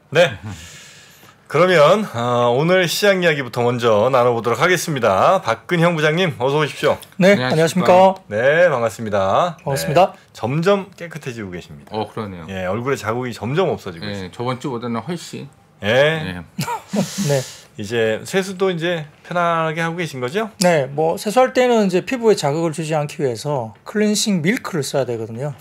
네. 그러면 오늘 시장 이야기부터 먼저 나눠보도록 하겠습니다. 박근형 부장님 어서 오십시오. 네, 안녕하십니까. 네, 반갑습니다. 반갑습니다. 네, 점점 깨끗해지고 계십니다. 그러네요. 예, 얼굴에 자국이 점점 없어지고 있습니다. 저번 주보다는 훨씬. 예. 네. 이제 세수도 이제 편하게 하고 계신 거죠? 네, 뭐 세수할 때는 이제 피부에 자극을 주지 않기 위해서 클렌싱 밀크를 써야 되거든요.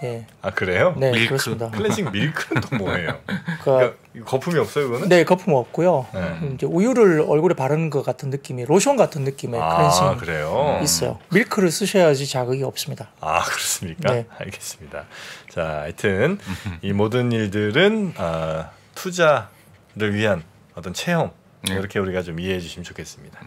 예. 아, 그래요? 네, 밀크. 그렇습니다. 클렌징 밀크는 또 뭐예요? 그러니까 거품이 없어요, 그거는? 네, 거품 없고요. 네. 이제 우유를 얼굴에 바르는 것 같은 느낌이 로션 같은 느낌의 클렌싱 그래요? 있어요. 밀크를 쓰셔야지 자극이 없습니다. 아, 그렇습니까? 네. 알겠습니다. 자, 하여튼 이 모든 일들은 투자를 위한 어떤 체험, 이렇게 우리가 좀 이해해 주시면 좋겠습니다.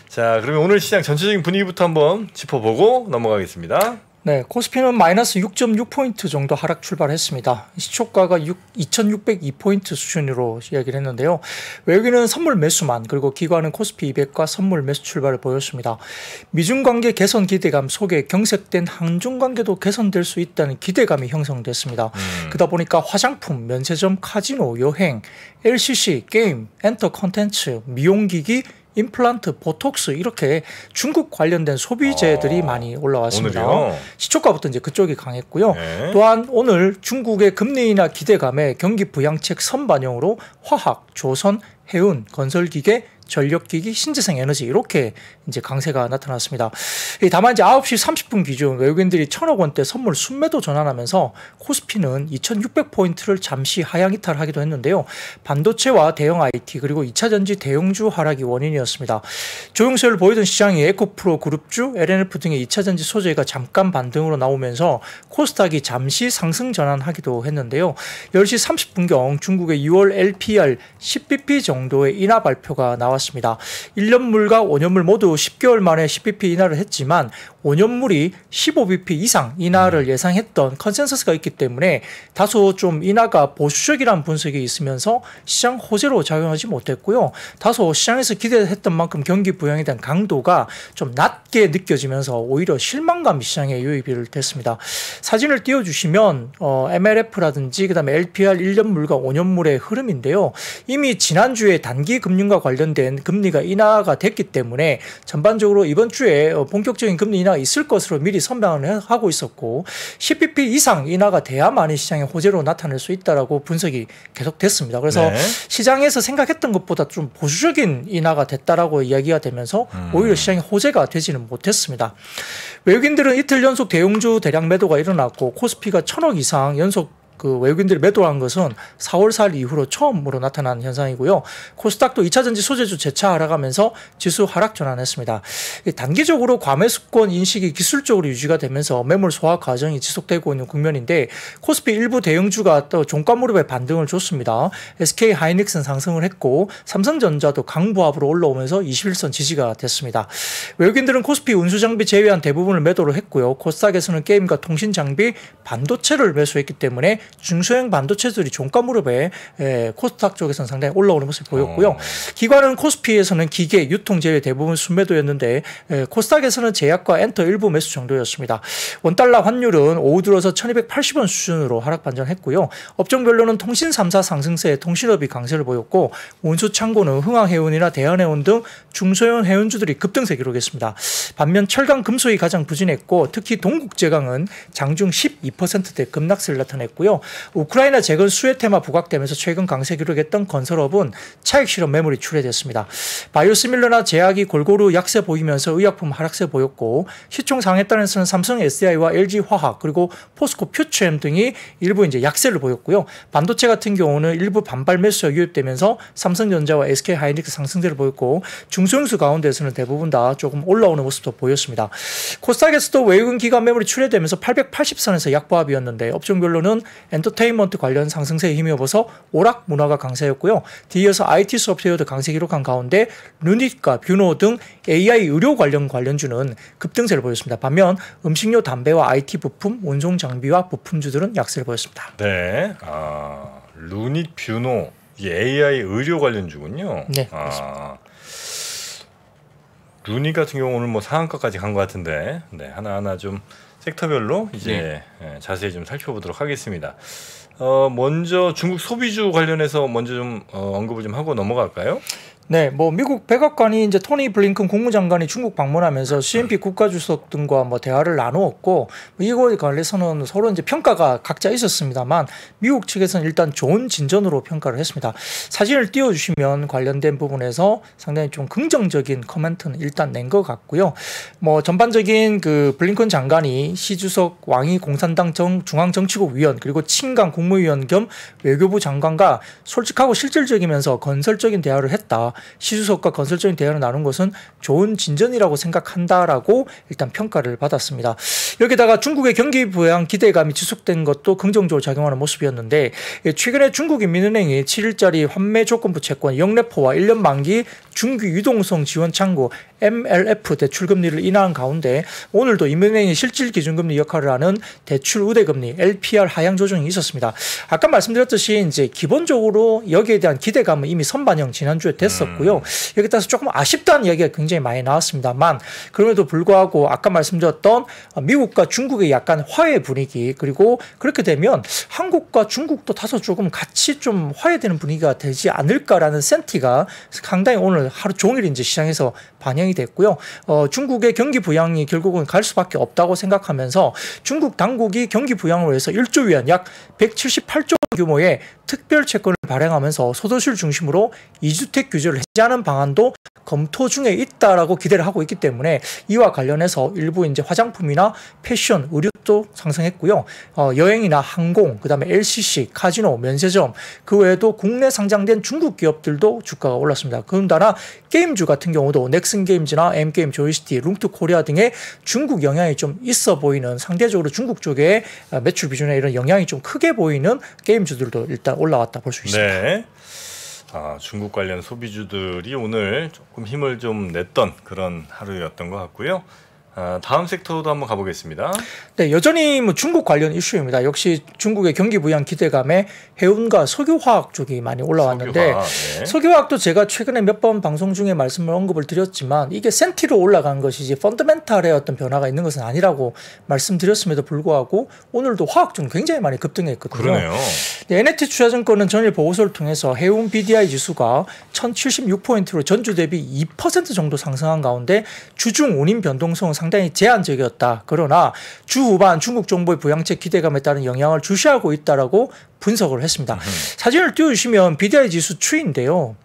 자, 그러면 오늘 시장 전체적인 분위기부터 한번 짚어보고 넘어가겠습니다. 네, 코스피는 마이너스 6.6포인트 정도 하락 출발했습니다. 시초가가 2,602포인트 수준으로 이야기를 했는데요. 외국인은 선물 매수만, 그리고 기관은 코스피 200과 선물 매수 출발을 보였습니다. 미중 관계 개선 기대감 속에 경색된 한중 관계도 개선될 수 있다는 기대감이 형성됐습니다. 그러다 보니까 화장품, 면세점, 카지노, 여행, LCC, 게임, 엔터 콘텐츠, 미용기기, 임플란트, 보톡스 이렇게 중국 관련된 소비재들이 많이 올라왔습니다. 오늘이요? 시초가부터 이제 그쪽이 강했고요. 네. 또한 오늘 중국의 금리 인하 기대감에 경기 부양책 선반영으로 화학, 조선, 해운, 건설기계, 전력기기, 신재생 에너지 이렇게 이제 강세가 나타났습니다. 다만 이제 9시 30분 기준 외국인들이 1,000억 원대 선물 순매도 전환하면서 코스피는 2,600포인트를 잠시 하향 이탈하기도 했는데요. 반도체와 대형 IT 그리고 2차전지 대형주 하락이 원인이었습니다. 조용세를 보이던 시장이 에코프로 그룹주, LNF 등의 2차전지 소재가 잠깐 반등으로 나오면서 코스닥이 잠시 상승 전환하기도 했는데요. 10시 30분경 중국의 6월 LPR 10bp 정도의 인하 발표가 나왔습니다. 1년물과 5년물 모두 10개월 만에 10bp 인하를 했지만 5년물이 15bp 이상 인하를 예상했던 컨센서스가 있기 때문에 다소 좀 인하가 보수적이라는 분석이 있으면서 시장 호재로 작용하지 못했고요. 다소 시장에서 기대했던 만큼 경기 부양에 대한 강도가 좀 낮게 느껴지면서 오히려 실망감이 시장에 유입이 됐습니다. 사진을 띄워주시면 MLF라든지 그다음에 LPR 1년물과 5년물의 흐름인데요. 이미 지난주에 단기 금융과 관련된 금리가 인하가 됐기 때문에 전반적으로 이번 주에 본격적인 금리 인하가 있을 것으로 미리 선방을 하고 있었고 10bp 이상 인하가 돼야만이 시장의 호재로 나타날 수 있다라고 분석이 계속됐습니다. 그래서 시장에서 생각했던 것보다 좀 보수적인 인하가 됐다라고 이야기가 되면서 오히려 시장의 호재가 되지는 못했습니다. 외국인들은 이틀 연속 대형주 대량 매도가 일어났고 코스피가 1,000억 이상 연속 외국인들이 매도한 것은 4월 4일 이후로 처음으로 나타난 현상이고요. 코스닥도 2차전지 소재주 재차 하락하면서 지수 하락 전환했습니다. 단기적으로 과매수권 인식이 기술적으로 유지가 되면서 매물 소화 과정이 지속되고 있는 국면인데 코스피 일부 대형주가 또 종가 무렵에 반등을 줬습니다. SK 하이닉스는 상승을 했고 삼성전자도 강보합으로 올라오면서 21선 지지가 됐습니다. 외국인들은 코스피 운수장비 제외한 대부분을 매도를 했고요. 코스닥에서는 게임과 통신장비, 반도체를 매수했기 때문에 중소형 반도체들이 종가 무렵에 코스닥 쪽에서는 상당히 올라오는 모습을 보였고요. 기관은 코스피에서는 기계, 유통 제외 대부분 순매도였는데 코스닥에서는 제약과 엔터 일부 매수 정도였습니다. 원달러 환율은 오후 들어서 1280원 수준으로 하락 반전했고요. 업종별로는 통신 3사 상승세에 통신업이 강세를 보였고 운수 창고는 흥황해운이나 대한해운 등 중소형 해운주들이 급등세 기록했습니다. 반면 철강 금속이 가장 부진했고 특히 동국제강은 장중 12%대 급락세를 나타냈고요. 우크라이나 재건 수혜 테마 부각되면서 최근 강세 기록했던 건설업은 차익 실험 매물이 출회됐습니다. 바이오시밀러나 제약이 골고루 약세 보이면서 의약품 하락세 보였고 시총 상해단에서는 삼성 SDI와 LG 화학 그리고 포스코 퓨처엠 등이 일부 이제 약세를 보였고요. 반도체 같은 경우는 일부 반발 매수가 유입되면서 삼성전자와 SK 하이닉스 상승세를 보였고 중소형수 가운데서는 대부분 다 조금 올라오는 모습도 보였습니다. 코스닥에서도 외국인 기관 매물이 출회되면서 880선에서 약보합이었는데 업종별로는 엔터테인먼트 관련 상승세에 힘입어서 오락 문화가 강세였고요. 뒤이어서 IT 소프트웨어도 강세 기록한 가운데 루닛과 뷰노 등 AI 의료 관련주는 급등세를 보였습니다. 반면 음식료, 담배와 IT 부품, 운송 장비와 부품주들은 약세를 보였습니다. 네, 루닛, 뷰노 이게 AI 의료 관련주군요. 네, 그렇습니다. 루니 같은 경우 오늘 뭐 상한가까지 간 것 같은데 네, 하나하나 좀 섹터별로 이제 자세히 좀 살펴보도록 하겠습니다. 먼저 중국 소비주 관련해서 먼저 좀 언급을 좀 하고 넘어갈까요? 네, 뭐 미국 백악관이 이제 토니 블링컨 국무장관이 중국 방문하면서 CNP 국가주석 등과 뭐 대화를 나누었고 이거에 관해서는 서로 이제 평가가 각자 있었습니다만 미국 측에서는 일단 좋은 진전으로 평가를 했습니다. 사진을 띄워주시면 관련된 부분에서 상당히 좀 긍정적인 코멘트는 일단 낸 것 같고요. 뭐 전반적인 그 블링컨 장관이 시 주석 왕이 공산당 중앙정치국 위원 그리고 친강 국무위원 겸 외교부 장관과 솔직하고 실질적이면서 건설적인 대화를 했다. 시 주석과 건설적인 대화를 나눈 것은 좋은 진전이라고 생각한다라고 일단 평가를 받았습니다. 여기다가 중국의 경기 부양 기대감이 지속된 것도 긍정적으로 작용하는 모습이었는데 최근에 중국인민은행이 7일짜리 환매 조건부 채권 영래포와 1년 만기 중기 유동성 지원 창구 MLF 대출금리를 인하한 가운데 오늘도 인민은행이 실질 기준금리 역할을 하는 대출 우대금리 LPR 하향 조정이 있었습니다. 아까 말씀드렸듯이 이제 기본적으로 여기에 대한 기대감은 이미 선반영 지난주에 됐었고요. 여기에 따라서 조금 아쉽다는 이야기가 굉장히 많이 나왔습니다만 그럼에도 불구하고 아까 말씀드렸던 미국과 중국의 약간 화해 분위기 그리고 그렇게 되면 한국과 중국도 다소 조금 같이 좀 화해되는 분위기가 되지 않을까라는 센티가 상당히 오늘 하루 종일 이제 시장에서 반영이 됐고요. 중국의 경기 부양이 결국은 갈 수밖에 없다고 생각하면서 중국 당국이 경기 부양을 위해서 1조 위안 약 178조 규모의 특별 채권을 발행하면서 소도시를 중심으로 2주택 규제를 해제하는 방안도 검토 중에 있다라고 기대를 하고 있기 때문에 이와 관련해서 일부 이제 화장품이나 패션, 의류도 상승했고요. 여행이나 항공, 그다음에 LCC, 카지노, 면세점, 그 외에도 국내 상장된 중국 기업들도 주가가 올랐습니다. 그런다나 게임주 같은 경우도 넥슨 게임즈나 M게임, 조이스티, 룽투 코리아 등의 중국 영향이 좀 있어 보이는 상대적으로 중국 쪽에 매출 비중에 이런 영향이 좀 크게 보이는 게임주들도 일단 올라왔다 볼 수 있습니다. 네. 중국 관련 소비주들이 오늘 조금 힘을 좀 냈던 그런 하루였던 것 같고요. 다음 섹터도 한번 가보겠습니다. 네, 여전히 뭐 중국 관련 이슈입니다. 역시 중국의 경기 부양 기대감에 해운과 석유화학 쪽이 많이 올라왔는데 석유화학도 제가 최근에 몇 번 방송 중에 말씀을 언급을 드렸지만 이게 센티로 올라간 것이지 펀더멘탈의 어떤 변화가 있는 것은 아니라고 말씀드렸음에도 불구하고 오늘도 화학주는 굉장히 많이 급등했거든요. 그러네요. 네, NLT 투자증권은 전일 보고서를 통해서 해운 BDI 지수가 1076포인트로 전주 대비 2% 정도 상승한 가운데 주중 운임 변동성은 상당히 제한적이었다. 그러나 주 후반 중국 정부의 부양책 기대감에 따른 영향을 주시하고 있다라고 분석을 했습니다. 사진을 띄워주시면 BDI 지수 추이인데요.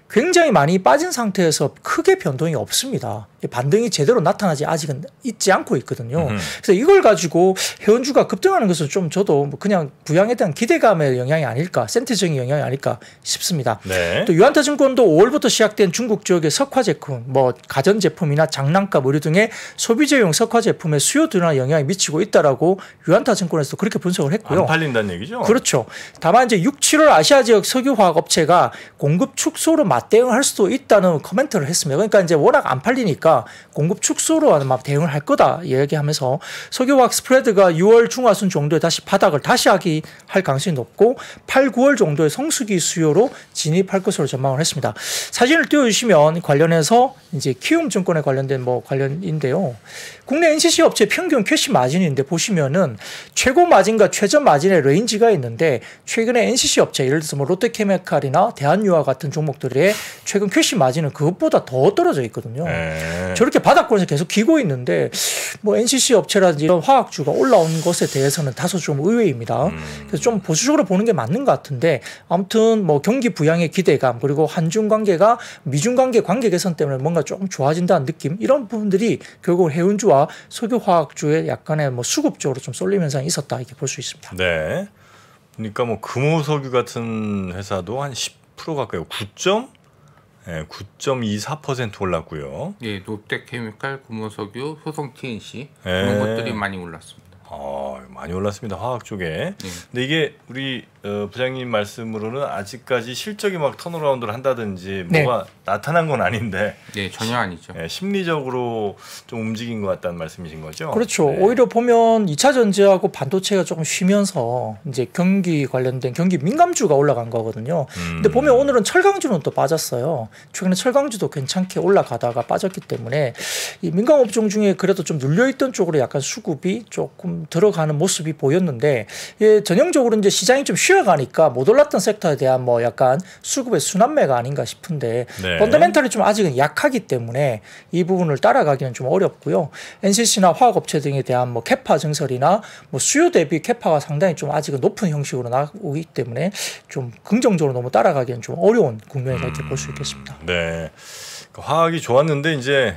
굉장히 많이 빠진 상태에서 크게 변동이 없습니다. 반등이 제대로 나타나지 아직은 있지 않고 있거든요. 그래서 이걸 가지고 해운주가 급등하는 것은 좀 저도 그냥 부양에 대한 기대감의 영향이 아닐까, 센티적인 영향이 아닐까 싶습니다. 네. 또 유한타증권도 5월부터 시작된 중국 지역의 석화 제품, 뭐 가전 제품이나 장난감, 의류 등의 소비재용 석화 제품의 수요 둔화에 영향이 미치고 있다라고 유한타증권에서 그렇게 분석을 했고요. 안 팔린다는 얘기죠? 그렇죠. 다만 이제 6, 7월 아시아 지역 석유화학 업체가 공급 축소로 맞대응할 수도 있다는 코멘트를 했습니다. 그러니까 이제 워낙 안 팔리니까 공급 축소로 아마 대응을 할 거다 얘기하면서 석유화학 스프레드가 6월 중하순 정도에 다시 바닥을 다시 할 가능성이 높고 8, 9월 정도의 성수기 수요로 진입할 것으로 전망을 했습니다. 사진을 띄워주시면 관련해서 이제 키움증권에 관련된 뭐 관련인데요. 국내 NCC 업체 평균 캐시 마진인데 보시면은 최고 마진과 최저 마진의 레인지가 있는데 최근에 NCC 업체 예를 들어서 뭐 롯데케미칼이나 대한유화 같은 종목들의 최근 캐시 마진은 그것보다 더 떨어져 있거든요. 저렇게 바닥권에서 계속 기고 있는데 뭐 NCC 업체라든지 이런 화학주가 올라온 것에 대해서는 다소 좀 의외입니다. 그래서 좀 보수적으로 보는 게 맞는 것 같은데 아무튼 뭐 경기 부양의 기대감 그리고 한중 관계가 미중 관계 개선 때문에 뭔가 조금 좋아진다는 느낌 이런 부분들이 결국 해운주와 석유화학주의 약간의 뭐 수급적으로 좀 쏠림 현상이 있었다 이렇게 볼 수 있습니다. 네. 그러니까 뭐 금호석유 같은 회사도 한 10% 가까이 9.24% 올랐고요. 예, 롯데케미칼, 금호석유, 효성 TNC 그런 것들이 많이 올랐습니다. 많이 올랐습니다. 화학 쪽에. 근데 이게 우리 부장님 말씀으로는 아직까지 실적이 막 턴어라운드를 한다든지 뭐가 나타난 건 아닌데. 네, 전혀 아니죠. 심리적으로 좀 움직인 것 같다는 말씀이신 거죠? 그렇죠. 오히려 보면 2차 전지하고 반도체가 조금 쉬면서 이제 경기 관련된 경기 민감주가 올라간 거거든요. 근데 보면 오늘은 철강주는 또 빠졌어요. 최근에 철강주도 괜찮게 올라가다가 빠졌기 때문에 이 민감 업종 중에 그래도 좀 눌려있던 쪽으로 약간 수급이 조금 들어가는 모습이 보였는데, 예, 전형적으로 이제 시장이 좀 쉬어가니까 못 올랐던 섹터에 대한 뭐 약간 수급의 순환매가 아닌가 싶은데 펀더멘털이 좀 아직은 약하기 때문에 이 부분을 따라가기는 좀 어렵고요. NCC나 화학업체 등에 대한 뭐 캐파 증설이나 뭐 수요 대비 캐파가 상당히 좀 아직은 높은 형식으로 나오기 때문에 좀 긍정적으로 너무 따라가기는 좀 어려운 국면이다 이렇게 볼 수 있겠습니다. 네, 화학이 좋았는데 이제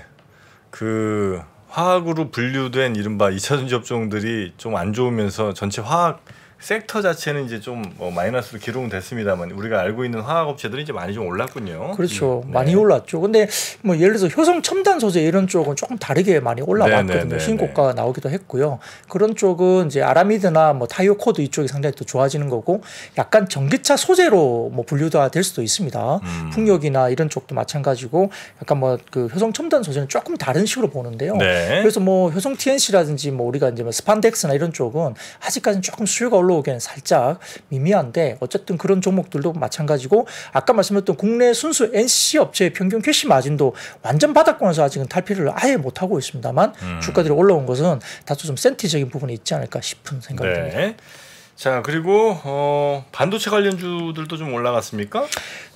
그 화학으로 분류된 이른바 2차 전지 업종들이 좀 안 좋으면서 전체 화학 섹터 자체는 이제 좀 마이너스로 기록은 됐습니다만 우리가 알고 있는 화학 업체들이 이제 많이 좀 올랐군요. 그렇죠. 많이 올랐죠. 근데 뭐 예를 들어서 효성 첨단 소재 이런 쪽은 조금 다르게 많이 올라왔거든요. 신고가가 나오기도 했고요. 그런 쪽은 이제 아라미드나 뭐 타이어 코드 이쪽이 상당히 또 좋아지는 거고, 약간 전기차 소재로 뭐 분류가 될 수도 있습니다. 풍력이나 이런 쪽도 마찬가지고 약간 뭐 그 효성 첨단 소재는 조금 다른 식으로 보는데요. 그래서 뭐 효성 TNC라든지 뭐 우리가 이제 뭐 스판덱스나 이런 쪽은 아직까지는 조금 수요가 올라오기에는 살짝 미미한데 어쨌든 그런 종목들도 마찬가지고, 아까 말씀드렸던 국내 순수 NCC 업체의 평균 캐시 마진도 완전 바닥권에서 아직은 탈피를 아예 못하고 있습니다만 주가들이 올라온 것은 다소 좀 센티적인 부분이 있지 않을까 싶은 생각이 듭니다. 자, 그리고 반도체 관련주들도 좀 올라갔습니까?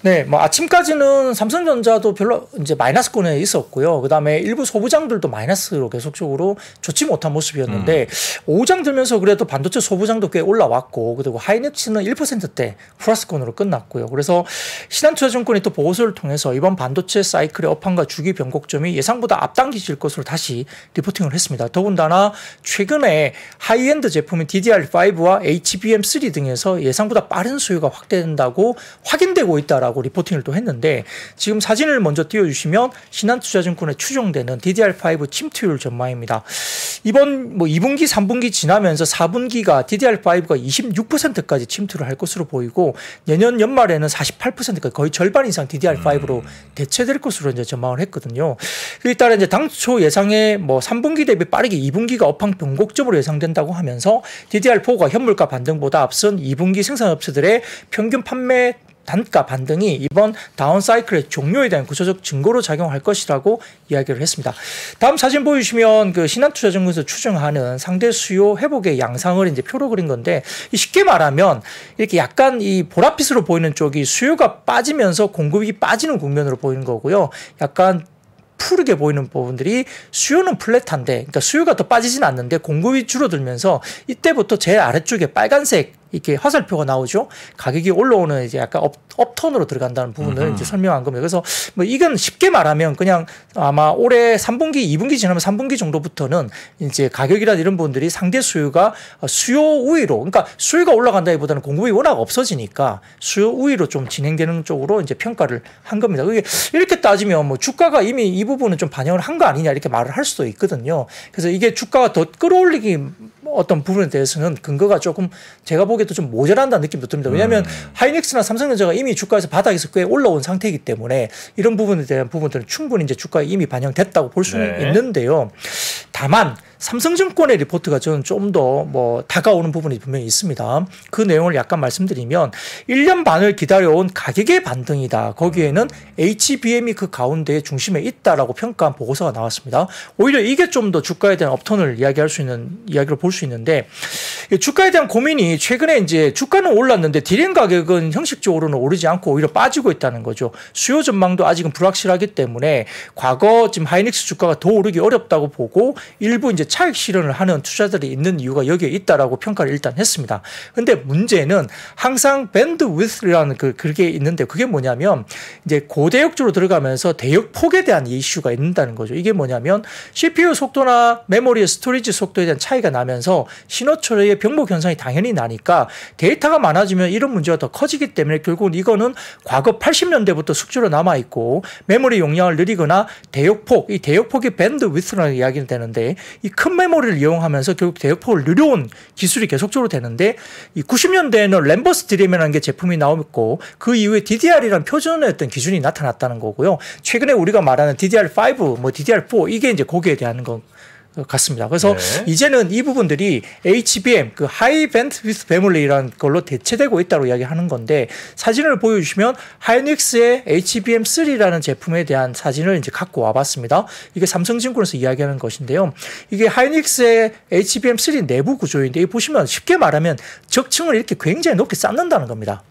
네, 뭐 아침까지는 삼성전자도 별로 이제 마이너스권에 있었고요. 그다음에 일부 소부장들도 마이너스로 계속적으로 좋지 못한 모습이었는데 오후장 들면서 그래도 반도체 소부장도 꽤 올라왔고, 그리고 하이닉스는 1%대 플러스권으로 끝났고요. 그래서 신한투자증권이 또 보고서를 통해서 이번 반도체 사이클의 업황과 주기 변곡점이 예상보다 앞당겨질 것으로 다시 리포팅을 했습니다. 더군다나 최근에 하이엔드 제품인 DDR5와 HBM3 등에서 예상보다 빠른 수요가 확대된다고 확인되고 있다라고 리포팅을 또 했는데, 지금 사진을 먼저 띄워주시면 신한투자증권에 추정되는 DDR5 침투율 전망입니다. 이번 뭐 2분기, 3분기 지나면서 4분기가 DDR5가 26%까지 침투를 할 것으로 보이고, 내년 연말에는 48%까지 거의 절반 이상 DDR5로 대체될 것으로 이제 전망을 했거든요. 그에 따라 이제 당초 예상의 뭐 3분기 대비 빠르게 2분기가 업황 변곡점으로 예상된다고 하면서 DDR4가 현물가 반등보다 앞선 2분기 생산업체들의 평균 판매 단가 반등이 이번 다운 사이클의 종료에 대한 구조적 증거로 작용할 것이라고 이야기를 했습니다. 다음 사진 보여주시면 그 신한투자증권에서 추정하는 상대 수요 회복의 양상을 이제 표로 그린 건데, 쉽게 말하면 이렇게 약간 이 보랏빛으로 보이는 쪽이 수요가 빠지면서 공급이 빠지는 국면으로 보이는 거고요. 약간 푸르게 보이는 부분들이 수요는 플랫한데, 그러니까 수요가 더 빠지진 않는데 공급이 줄어들면서 이때부터 제일 아래쪽에 빨간색 이렇게 화살표가 나오죠. 가격이 올라오는 이제 약간 업턴으로 들어간다는 부분을 이제 설명한 겁니다. 그래서 뭐 이건 쉽게 말하면 그냥 아마 올해 3분기, 2분기 지나면 3분기 정도부터는 이제 가격이나 이런 부분들이 상대 수요가 수요 우위로, 그러니까 수요가 올라간다기보다는 공급이 워낙 없어지니까 수요 우위로 좀 진행되는 쪽으로 이제 평가를 한 겁니다. 그게 이렇게 따지면 뭐 주가가 이미 이 부분은 좀 반영을 한 거 아니냐 이렇게 말을 할 수도 있거든요. 그래서 이게 주가가 더 끌어올리기 어떤 부분에 대해서는 근거가 조금 제가 보기에도 좀 모자란다는 느낌도 듭니다. 왜냐하면 하이닉스나 삼성전자가 이미 주가에서 바닥에서 꽤 올라온 상태이기 때문에 이런 부분에 대한 부분들은 충분히 이제 주가에 이미 반영됐다고 볼 수는 있는데요. 다만 삼성증권의 리포트가 저는 좀 더 뭐 다가오는 부분이 분명히 있습니다. 그 내용을 약간 말씀드리면 1년 반을 기다려온 가격의 반등이다. 거기에는 HBM이 그 가운데 중심에 있다라고 평가한 보고서가 나왔습니다. 오히려 이게 좀 더 주가에 대한 업턴을 이야기할 수 있는 이야기를 볼 수 있는데, 주가에 대한 고민이 최근에 이제 주가는 올랐는데 디램 가격은 형식적으로는 오르지 않고 오히려 빠지고 있다는 거죠. 수요 전망도 아직은 불확실하기 때문에 과거 지금 하이닉스 주가가 더 오르기 어렵다고 보고 일부 이제 차익 실현을 하는 투자들이 있는 이유가 여기에 있다라고 평가를 일단 했습니다. 근데 문제는 항상 밴드위스라는 그게 있는데, 그게 뭐냐면 이제 고대역주로 들어가면서 대역 폭에 대한 이슈가 있는다는 거죠. 이게 뭐냐면 CPU 속도나 메모리의 스토리지 속도에 대한 차이가 나면서 신호 처리의 병목 현상이 당연히 나니까 데이터가 많아지면 이런 문제가 더 커지기 때문에 결국은 이거는 과거 80년대부터 숙제로 남아 있고, 메모리 용량을 늘리거나 대역폭, 이 대역폭이 밴드위스라는 이야기는 되는데 이 큰 메모리를 이용하면서 결국 대역폭을 늘려온 기술이 계속적으로 되는데 이 90년대에는 램버스 DRAM이라는 게 제품이 나오고 그 이후에 DDR이라는 표준의 어떤 기준이 나타났다는 거고요. 최근에 우리가 말하는 DDR5, 뭐 DDR4 이게 이제 거기에 대한 거 같습니다. 그래서 네. 이제는 이 부분들이 HBM, 그 하이 밴드위스 메모리라는 걸로 대체되고 있다고 이야기하는 건데 사진을 보여주시면 하이닉스의 HBM3라는 제품에 대한 사진을 이제 갖고 와봤습니다. 이게 삼성증권에서 이야기하는 것인데요. 이게 하이닉스의 HBM3 내부 구조인데 이 보시면 쉽게 말하면 적층을 이렇게 굉장히 높게 쌓는다는 겁니다.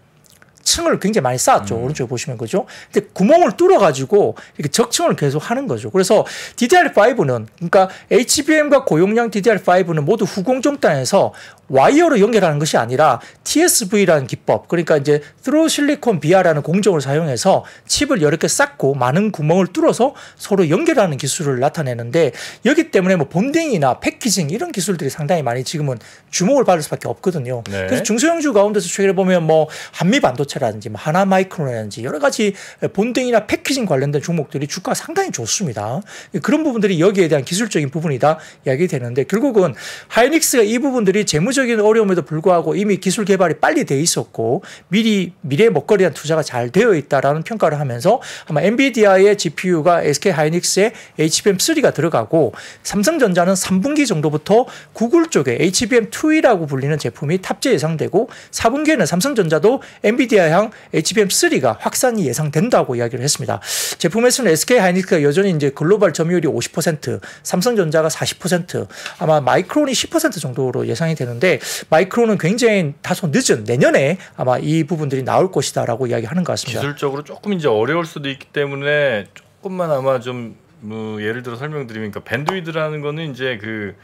층을 굉장히 많이 쌓았죠. 오른쪽에 보시면 그죠. 근데 구멍을 뚫어가지고 이렇게 적층을 계속 하는 거죠. 그래서 DDR5는 그러니까 HBM과 고용량 DDR5는 모두 후공정단에서 와이어로 연결하는 것이 아니라 TSV라는 기법, 그러니까 이제 트루 실리콘 비아라는 공정을 사용해서 칩을 여러 개 쌓고 많은 구멍을 뚫어서 서로 연결하는 기술을 나타내는데 여기 때문에 뭐 본딩이나 패키징 이런 기술들이 상당히 많이 지금은 주목을 받을 수밖에 없거든요. 네. 그래서 중소형주 가운데서 최근에 보면 뭐 한미 반도체라든지 뭐 하나 마이크론이라든지 여러 가지 본딩이나 패키징 관련된 종목들이 주가가 상당히 좋습니다. 그런 부분들이 여기에 대한 기술적인 부분이다 이야기되는데 결국은 하이닉스가 이 부분들이 재무적인 어려움에도 불구하고 이미 기술 개발이 빨리 돼 있었고 미래 먹거리에 대한 투자가 잘 되어 있다라는 평가를 하면서 아마 엔비디아의 GPU가 SK 하이닉스의 HBM3가 들어가고 삼성전자는 3분기 정도부터 구글 쪽에 HBM2라고 불리는 제품이 탑재 예상되고 4분기에는 삼성전자도 엔비디아향 HBM3가 확산이 예상된다고 이야기를 했습니다. 제품에서는 SK 하이닉스가 여전히 이제 글로벌 점유율이 50%, 삼성전자가 40%, 아마 마이크론이 10% 정도로 예상이 되는데 마이크론은 굉장히 다소 늦은 내년에 아마 이 부분들이 나올 것이다라고 이야기하는 것 같습니다. 기술적으로 조금 이제 어려울 수도 있기 때문에 조금만 아마 좀 뭐 예를 들어 설명드리면 그러니까 밴드위드라는 거는 이제 그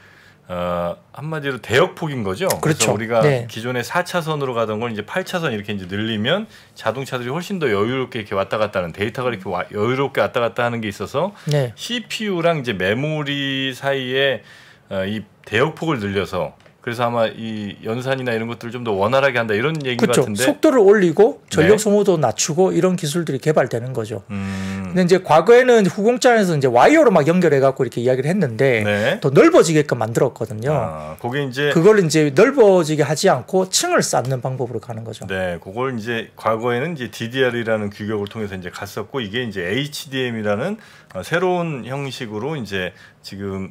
한마디로 대역폭인 거죠. 그렇죠. 그래서 우리가 네. 기존에 4차선으로 가던 걸 이제 8차선 이렇게 이제 늘리면 자동차들이 훨씬 더 여유롭게 이렇게 왔다 갔다 하는 데이터가 이렇게 여유롭게 왔다 갔다 하는 게 있어서 네. CPU랑 이제 메모리 사이에 이 대역폭을 늘려서 그래서 아마 이 연산이나 이런 것들을 좀 더 원활하게 한다 이런 얘기인 그렇죠. 것 같은데 속도를 올리고 전력 네. 소모도 낮추고 이런 기술들이 개발되는 거죠. 근데 이제 과거에는 후공장에서 이제 와이어로 막 연결해 갖고 이렇게 이야기를 했는데 네. 더 넓어지게끔 만들었거든요. 그게 이제 그걸 이제 넓어지게 하지 않고 층을 쌓는 방법으로 가는 거죠. 네, 그걸 이제 과거에는 이제 DDR이라는 규격을 통해서 이제 갔었고 이게 이제 HDM이라는 새로운 형식으로 이제 지금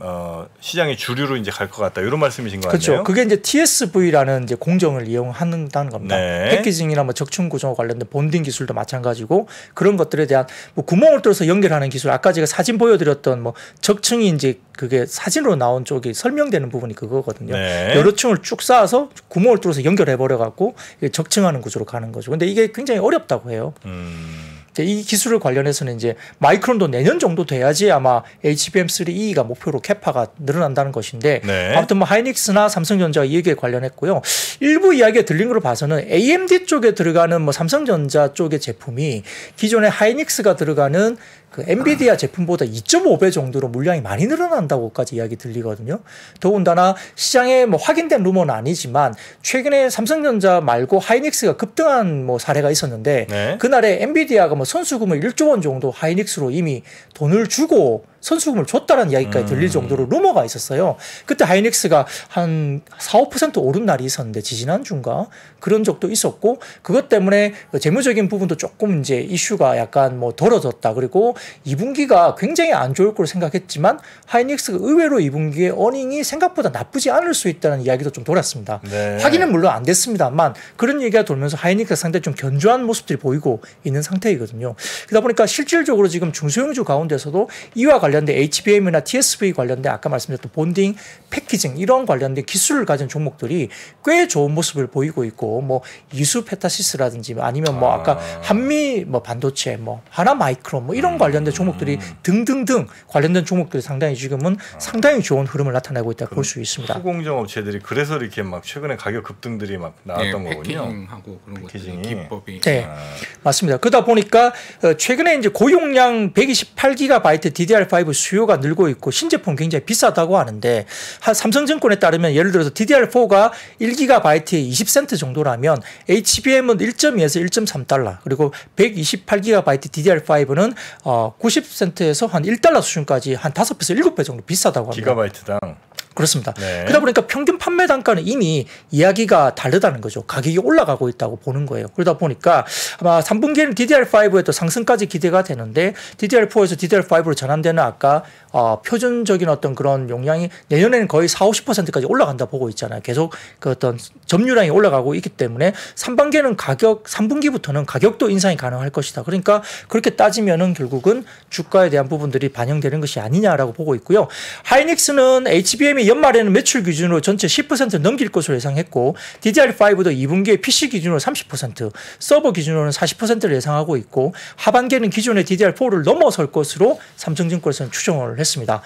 시장의 주류로 이제 갈 것 같다 이런 말씀이신 거 그렇죠. 아니에요? 그게 이제 TSV라는 이제 공정을 이용한다는 겁니다. 네. 패키징이나 뭐 적층 구조 관련된 본딩 기술도 마찬가지고 그런 것들에 대한 뭐 구멍을 뚫어서 연결하는 기술. 아까 제가 사진 보여드렸던 뭐 적층이 이제 그게 사진으로 나온 쪽이 설명되는 부분이 그거거든요. 네. 여러 층을 쭉 쌓아서 구멍을 뚫어서 연결해 버려 갖고 적층하는 구조로 가는 거죠. 근데 이게 굉장히 어렵다고 해요. 이 기술을 관련해서는 이제 마이크론도 내년 정도 돼야지 아마 HBM3E가 목표로 캐파가 늘어난다는 것인데 네. 아무튼 뭐 하이닉스나 삼성전자가 이 얘기에 관련했고요. 일부 이야기가 들린 걸로 봐서는 AMD 쪽에 들어가는 뭐 삼성전자 쪽의 제품이 기존에 하이닉스가 들어가는 그 엔비디아 제품보다 2.5배 정도로 물량이 많이 늘어난다고까지 이야기 들리거든요. 더군다나 시장에 뭐 확인된 루머는 아니지만 최근에 삼성전자 말고 하이닉스가 급등한 뭐 사례가 있었는데 네. 그날에 엔비디아가 뭐 선수금을 1조 원 정도 하이닉스로 이미 돈을 주고 선수금을 줬다는 이야기까지 들릴 정도로 루머가 있었어요. 그때 하이닉스가 한 4, 5% 오른 날이 있었는데 지지난주인가 그런 적도 있었고 그것 때문에 재무적인 부분도 조금 이제 이슈가 약간 뭐 덜어졌다. 그리고 2분기가 굉장히 안 좋을 거로 생각했지만 하이닉스가 의외로 2분기에 어닝이 생각보다 나쁘지 않을 수 있다는 이야기도 좀 돌았습니다. 네. 확인은 물론 안 됐습니다만 그런 얘기가 돌면서 하이닉스가 상당히 좀 견조한 모습들이 보이고 있는 상태이거든요. 그러다 보니까 실질적으로 지금 중소형주 가운데서도 이와 관련된 HBM이나 TSV 관련된 아까 말씀드렸던 본딩, 패키징 이런 관련된 기술을 가진 종목들이 꽤 좋은 모습을 보이고 있고 뭐 이수 페타시스라든지 아니면 뭐 아까 한미 뭐 반도체 뭐 하나 마이크론 뭐 이런 관련된 종목들이 등등등 관련된 종목들이 상당히 지금은 상당히 좋은 흐름을 나타내고 있다고 볼 수 있습니다. 수공정 업체들이 그래서 이렇게 막 최근에 가격 급등들이 막 나왔던 네, 거군요. 패키징하고 그런 것들이 기법이 네, 맞습니다. 그러다 보니까 최근에 이제 고용량 128GB DDR5 수요가 늘고 있고 신제품 굉장히 비싸다고 하는데 삼성증권에 따르면 예를 들어서 DDR4가 1GB에 20센트 정도라면 HBM은 1.2에서 1.3달러 그리고 128GB 그렇습니다. 네. 그러다 보니까 평균 판매 단가는 이미 이야기가 다르다는 거죠. 가격이 올라가고 있다고 보는 거예요. 그러다 보니까 아마 3분기에는 DDR5의 또 상승까지 기대가 되는데 DDR4에서 DDR5로 전환되는 아까 표준적인 어떤 그런 용량이 내년에는 거의 40~50%까지 올라간다 보고 있잖아요. 계속 그 어떤 점유량이 올라가고 있기 때문에 3분기부터는 가격도 인상이 가능할 것이다. 그러니까 그렇게 따지면은 결국은 주가에 대한 부분들이 반영되는 것이 아니냐라고 보고 있고요. 하이닉스는 HBM이 연말에는 매출 기준으로 전체 10% 넘길 것으로 예상했고 DDR5도 2분기에 PC 기준으로 30%, 서버 기준으로는 40%를 예상하고 있고 하반기에는 기존의 DDR4를 넘어설 것으로 삼성증권에서는 추정을 했습니다.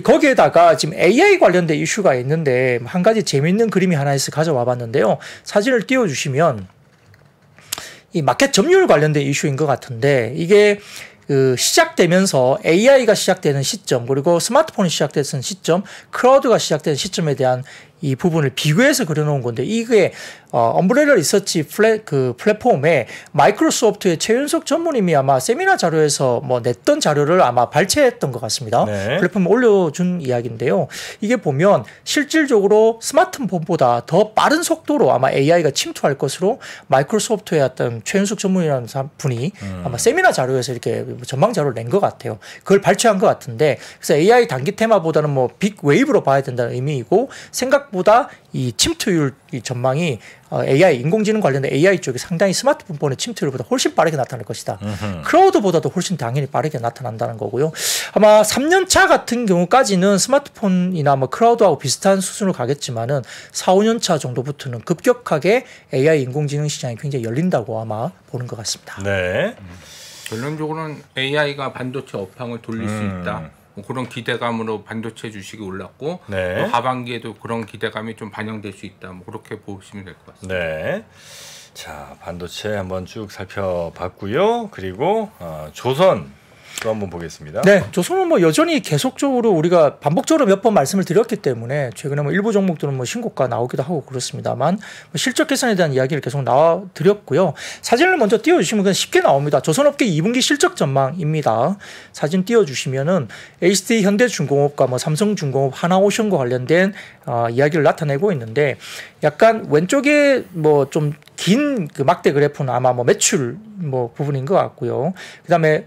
거기에다가 지금 AI 관련된 이슈가 있는데 한 가지 재미있는 그림이 하나 있어 가져와 봤는데요. 사진을 띄워주시면 이 마켓 점유율 관련된 이슈인 것 같은데 이게 시작되면서 AI가 시작되는 시점 그리고 스마트폰이 시작되는 시점 클라우드가 시작되는 시점에 대한 이 부분을 비교해서 그려놓은 건데 이게 엄브레라 리서치 플랫폼에 마이크로소프트의 최윤석 전무님이 아마 세미나 자료에서 뭐 냈던 자료를 아마 발췌했던 것 같습니다. 네. 플랫폼에 올려준 이야기인데요. 이게 보면 실질적으로 스마트폰보다 더 빠른 속도로 아마 AI가 침투할 것으로 마이크로소프트의 어떤 최윤석 전무님이라는 분이 아마 세미나 자료에서 이렇게 전망 자료를 낸 것 같아요. 그걸 발췌한 것 같은데 그래서 AI 단기 테마보다는 뭐 빅 웨이브로 봐야 된다는 의미이고 생각보다 이 침투율 이 전망이 AI 인공지능 관련된 AI 쪽이 상당히 스마트폰의 침투율보다 훨씬 빠르게 나타날 것이다. 클라우드보다도 훨씬 당연히 빠르게 나타난다는 거고요. 아마 3년 차 같은 경우까지는 스마트폰이나 뭐 클라우드하고 비슷한 수준으로 가겠지만은 4, 5년 차 정도부터는 급격하게 AI 인공지능 시장이 굉장히 열린다고 아마 보는 것 같습니다. 네. 결론적으로는 AI가 반도체 업황을 돌릴 수 있다. 뭐 그런 기대감으로 반도체 주식이 올랐고 네. 또 하반기에도 그런 기대감이 좀 반영될 수 있다. 뭐 그렇게 보시면 될 것 같습니다. 네. 자, 반도체 한번 쭉 살펴봤고요. 그리고 조선 또 한번 보겠습니다. 네, 조선은 뭐 여전히 계속적으로 우리가 반복적으로 몇 번 말씀을 드렸기 때문에 최근에 뭐 일부 종목들은 뭐 신고가 나오기도 하고 그렇습니다만 뭐 실적 개선에 대한 이야기를 계속 나와 드렸고요. 사진을 먼저 띄워주시면 그냥 쉽게 나옵니다. 조선업계 2분기 실적 전망입니다. 사진 띄워주시면은 HT 현대중공업과 뭐 삼성중공업, 하나오션과 관련된 이야기를 나타내고 있는데 약간 왼쪽에 뭐 좀 긴 그 막대 그래프는 아마 뭐 매출 뭐 부분인 것 같고요. 그다음에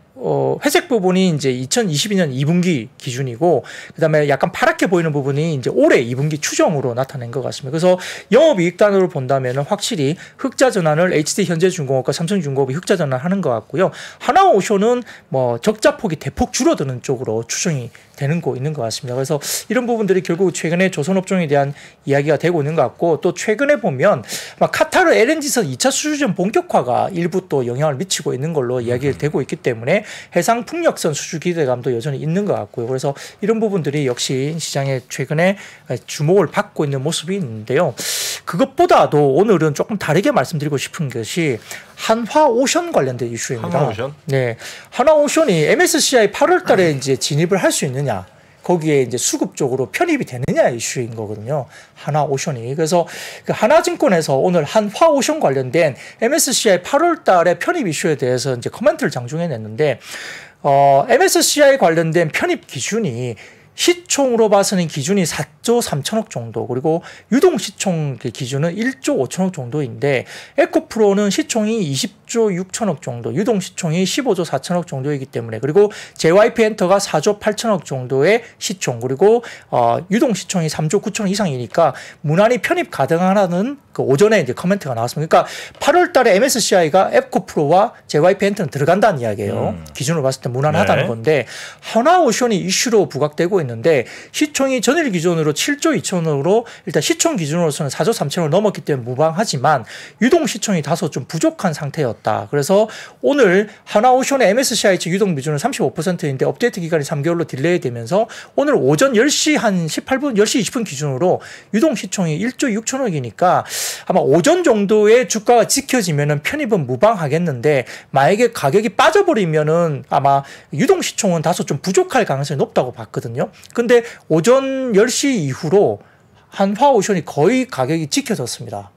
회색 부분이 이제 2022년 2분기 기준이고 그다음에 약간 파랗게 보이는 부분이 이제 올해 2분기 추정으로 나타낸 것 같습니다. 그래서 영업이익단으로 본다면 확실히 흑자 전환을 HD 현대중공업과 삼성중공업이 흑자 전환하는 것 같고요. 하나오션은 뭐 적자 폭이 대폭 줄어드는 쪽으로 추정이 되는 거 있는 것 같습니다. 그래서 이런 부분들이 결국 최근에 조선업종에 대한 이야기가 되고 있는 것 같고 또 최근에 보면 카타르 LNG선 2차 수주전 본격화가 일부 또 영향을 미치고 있는 걸로 이야기가 되고 있기 때문에 해상 풍력선 수주 기대감도 여전히 있는 것 같고요. 그래서 이런 부분들이 역시 시장에 최근에 주목을 받고 있는 모습이 있는데요. 그것보다도 오늘은 조금 다르게 말씀드리고 싶은 것이 한화오션 관련된 이슈입니다. 한화오션? 네, 한화오션이 MSCI 8월 달에 이제 진입을 할 수 있느냐. 거기에 이제 수급적으로 편입이 되느냐 이슈인 거거든요. 하나오션이. 그래서 그 하나증권에서 오늘 한화오션 관련된 MSCI 8월 달에 편입 이슈에 대해서 이제 코멘트를 장중해 냈는데, MSCI 관련된 편입 기준이 시총으로 봐서는 기준이 4조 3천억 정도, 그리고 유동 시총 기준은 1조 5천억 정도인데 에코프로는 시총이 20조 6천억 정도, 유동 시총이 15조 4천억 정도이기 때문에, 그리고 JYP 엔터가 4조 8천억 정도의 시총, 그리고 유동 시총이 3조 9천억 이상이니까 무난히 편입 가능하다는 그 오전에 이제 코멘트가 나왔습니다. 그러니까 8월 달에 MSCI가 에코프로와 JYP 엔터는 들어간다는 이야기예요. 기준으로 봤을 때 무난하다는 네. 건데, 하나오션이 이슈로 부각되고 있는데 시총이 전일 기준으로 7조 2천억으로 일단 시총 기준으로서는 4조 3천억을 넘었기 때문에 무방하지만 유동 시총이 다소 좀 부족한 상태였다. 그래서 오늘 하나오션의 MSCI 측 유동 비중은 35%인데 업데이트 기간이 3개월로 딜레이 되면서 오늘 오전 10시 한 18분, 10시 20분 기준으로 유동 시총이 1조 6천억이니까 아마 오전 정도의 주가가 지켜지면은 편입은 무방하겠는데, 만약에 가격이 빠져버리면은 아마 유동 시총은 다소 좀 부족할 가능성이 높다고 봤거든요. 근데 오전 10시 이후로 한화오션이 거의 가격이 지켜졌습니다.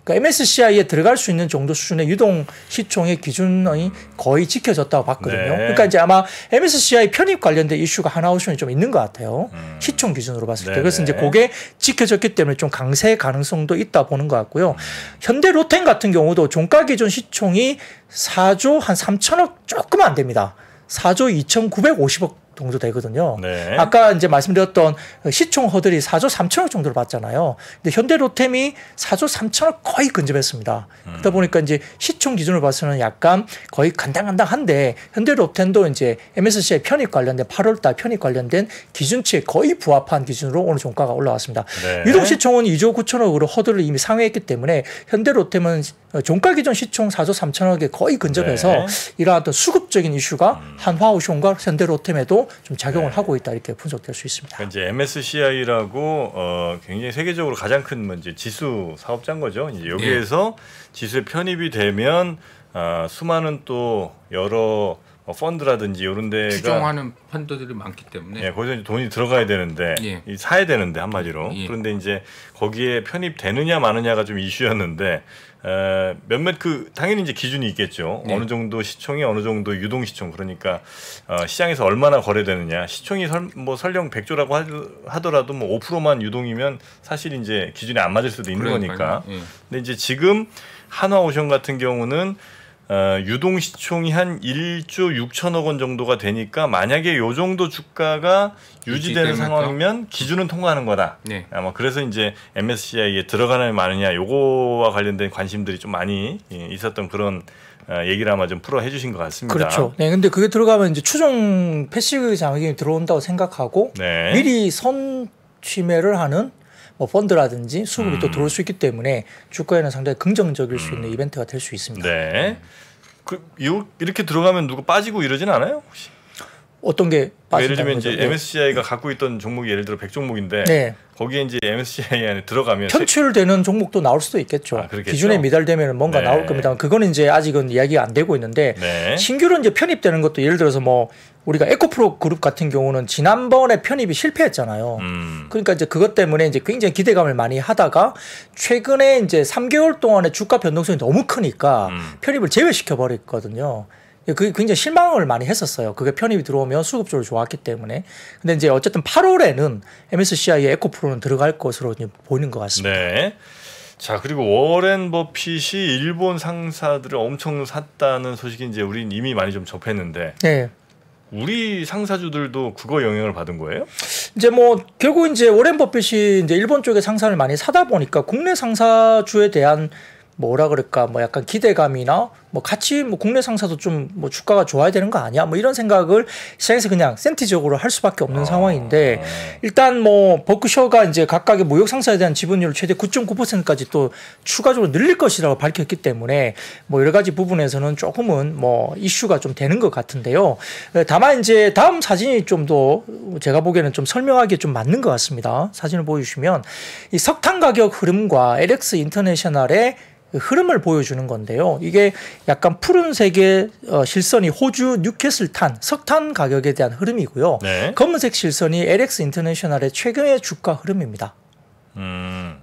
그러니까 MSCI에 들어갈 수 있는 정도 수준의 유동 시총의 기준이 거의 지켜졌다고 봤거든요. 네. 그러니까 이제 아마 MSCI 편입 관련된 이슈가 하나오션이 좀 있는 것 같아요. 시총 기준으로 봤을 때. 네네. 그래서 이제 그게 지켜졌기 때문에 좀 강세 가능성도 있다 보는 것 같고요. 현대로템 같은 경우도 종가 기준 시총이 4조 한 3천억 조금 안 됩니다. 4조 2,950억 정도 되거든요. 네. 아까 이제 말씀드렸던 시총 허들이 4조 3천억 정도를 받잖아요. 근데 현대로템이 4조 3천억 거의 근접했습니다. 그러다 보니까 이제 시총 기준으로 봐서는 약간 거의 간당간당한데 현대로템도 이제 MSCI 편입 관련된 8월달 편입 관련된 기준치에 거의 부합한 기준으로 오늘 종가가 올라왔습니다. 네. 유동 시총은 2조 9천억으로 허들을 이미 상회했기 때문에 현대로템은 종가 기준 시총 4조 3천억에 거의 근접해서 네. 이러한 어떤 수급적인 이슈가 한화오션과 현대로템에도 좀 작용을 하고 있다 이렇게 분석될 수 있습니다. 그러니까 이제 MSCI라고 굉장히 세계적으로 가장 큰 이제 지수 사업자인 거죠. 이제 여기에서 지수에 편입이 되면 수많은 또 여러 펀드라든지 이런 데가 추종하는 펀드들이 많기 때문에 예, 거기서 이제 돈이 들어가야 되는데 예. 사야 되는데 한마디로 그런데 이제 거기에 편입되느냐 마느냐가 좀 이슈였는데 몇몇 당연히 이제 기준이 있겠죠. 어느 정도 시총이 어느 정도 유동 시총 그러니까 시장에서 얼마나 거래되느냐 시총이 설령 100조라고 하더라도 뭐 5%만 유동이면 사실 이제 기준에 안 맞을 수도 있는 거니까. 근데 이제 지금 한화오션 같은 경우는 유동 시총이 한 1조 6천억 원 정도가 되니까 만약에 요 정도 주가가 유지되는 상황이면 기준은 통과하는 거다. 네. 아마 그래서 이제 MSCI에 들어가느냐 마느냐 요거와 관련된 관심들이 좀 많이 있었던 그런 얘기를 아마 좀 풀어 해주신 것 같습니다. 그렇죠. 네, 근데 그게 들어가면 이제 추종 패시브 자금이 들어온다고 생각하고 네. 미리 선취매를 하는 뭐 펀드라든지 수급이 또 들어올 수 있기 때문에 주가에는 상당히 긍정적일 수 있는 이벤트가 될 수 있습니다. 네. 이렇게 들어가면 누구 빠지고 이러진 않아요? 혹시? 어떤 게 예를 들면 이제 MSCI가 갖고 있던 종목이 예를 들어 100종목인데 네. 거기에 이제 MSCI 안에 들어가면 편출되는 종목도 나올 수도 있겠죠. 기준에 미달되면 뭔가 나올 겁니다. 그거는 이제 아직은 이야기가 안 되고 있는데 신규로 이제 편입되는 것도 예를 들어서 뭐 우리가 에코프로 그룹 같은 경우는 지난번에 편입이 실패했잖아요. 그러니까 이제 그것 때문에 이제 굉장히 기대감을 많이 하다가 최근에 이제 3개월 동안의 주가 변동성이 너무 크니까 편입을 제외시켜 버렸거든요. 그게 굉장히 실망을 많이 했었어요. 그게 편입이 들어오면 수급적으로 좋았기 때문에. 근데 이제 어쨌든 8월에는 MSCI의 에코프로는 들어갈 것으로 보이는 것 같습니다. 네. 자, 그리고 워렌 버핏이 일본 상사들을 엄청 샀다는 소식이 이제 우린 이미 많이 좀 접했는데. 네. 우리 상사주들도 그거 영향을 받은 거예요? 이제 뭐 결국 이제 워렌 버핏이 이제 일본 쪽에 상사를 많이 사다 보니까 국내 상사주에 대한 뭐라 그럴까 뭐 약간 기대감이나 뭐 같이 뭐 국내 상사도 좀 뭐 주가가 좋아야 되는 거 아니야 뭐 이런 생각을 시장에서 그냥 센티적으로 할 수밖에 없는 상황인데 일단 뭐 버크셔가 이제 각각의 무역 상사에 대한 지분율을 최대 9.9%까지 또 추가적으로 늘릴 것이라고 밝혔기 때문에 뭐 여러 가지 부분에서는 조금은 뭐 이슈가 좀 되는 것 같은데요. 다만 이제 다음 사진이 좀 더 제가 보기에는 좀 설명하기에 좀 맞는 것 같습니다. 사진을 보여주시면 이 석탄 가격 흐름과 LX 인터내셔널의 흐름을 보여주는 건데요. 이게 약간 푸른색의 실선이 호주 뉴캐슬탄 석탄 가격에 대한 흐름이고요. 네. 검은색 실선이 LX 인터내셔널의 최근의 주가 흐름입니다.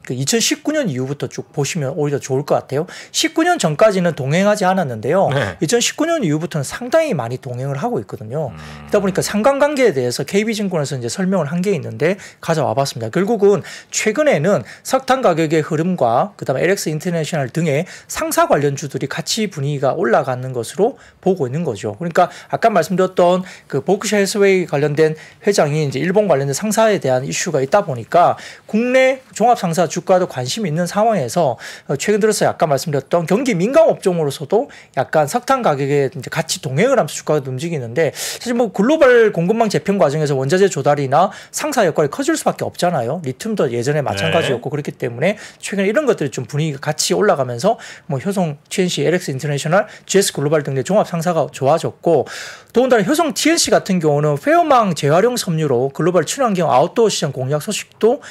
2019년 이후부터 쭉 보시면 오히려 좋을 것 같아요. 19년 전까지는 동행하지 않았는데요. 2019년 이후부터는 상당히 많이 동행을 하고 있거든요. 그러다 보니까 상관관계에 대해서 KB증권에서 이제 설명을 한 게 있는데 가져와 봤습니다. 결국은 최근에는 석탄 가격의 흐름과 그다음에 LX 인터내셔널 등의 상사 관련주들이 같이 분위기가 올라가는 것으로 보고 있는 거죠. 그러니까 아까 말씀드렸던 그 버크셔 해서웨이 관련된 회장이 이제 일본 관련된 상사에 대한 이슈가 있다 보니까 국내 종합상사 주가도 관심이 있는 상황에서 최근 들어서 아까 말씀드렸던 경기 민감 업종으로서도 약간 석탄 가격에 이제 같이 동행을 하면서 주가가 움직이는데 사실 뭐 글로벌 공급망 재편 과정에서 원자재 조달이나 상사 역할이 커질 수밖에 없잖아요. 리튬도 예전에 마찬가지였고 그렇기 때문에 최근에 이런 것들이 좀 분위기가 같이 올라가면서 뭐 효성 TNC, LX 인터내셔널, GS 글로벌 등의 종합 상사가 좋아졌고 더군다나 효성 TNC 같은 경우는 페어망 재활용 섬유로 글로벌 친환경 아웃도어 시장 공략 소식도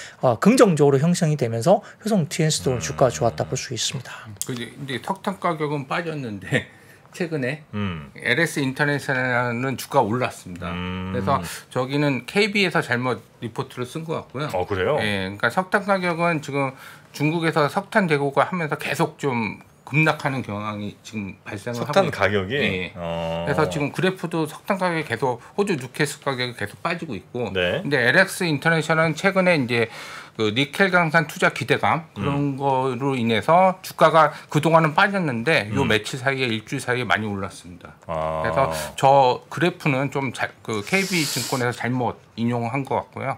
긍정적으로 형성이 되면서 효성 TNC도 주가가 좋았다 볼 수 있습니다. 근데 석탄 가격은 빠졌는데 최근에 LS 인터내셔널은 주가 올랐습니다. 그래서 저기는 KB에서 잘못 리포트를 쓴 것 같고요. 그래요? 예, 그러니까 석탄 가격은 지금 중국에서 석탄 대고가 하면서 계속 좀 급락하는 경향이 지금 발생을 하고 석탄 가격이. 예. 그래서 지금 그래프도 석탄 가격이 계속 호주 뉴캐슬 가격이 계속 빠지고 있고, 네. 근데 LX 인터내셔널은 최근에 이제 그 니켈 강산 투자 기대감 그런 거로 인해서 주가가 그 동안은 빠졌는데 요 며칠 사이에 일주일 사이에 많이 올랐습니다. 그래서 저 그래프는 좀 그 KB 증권에서 잘못 인용한 것 같고요.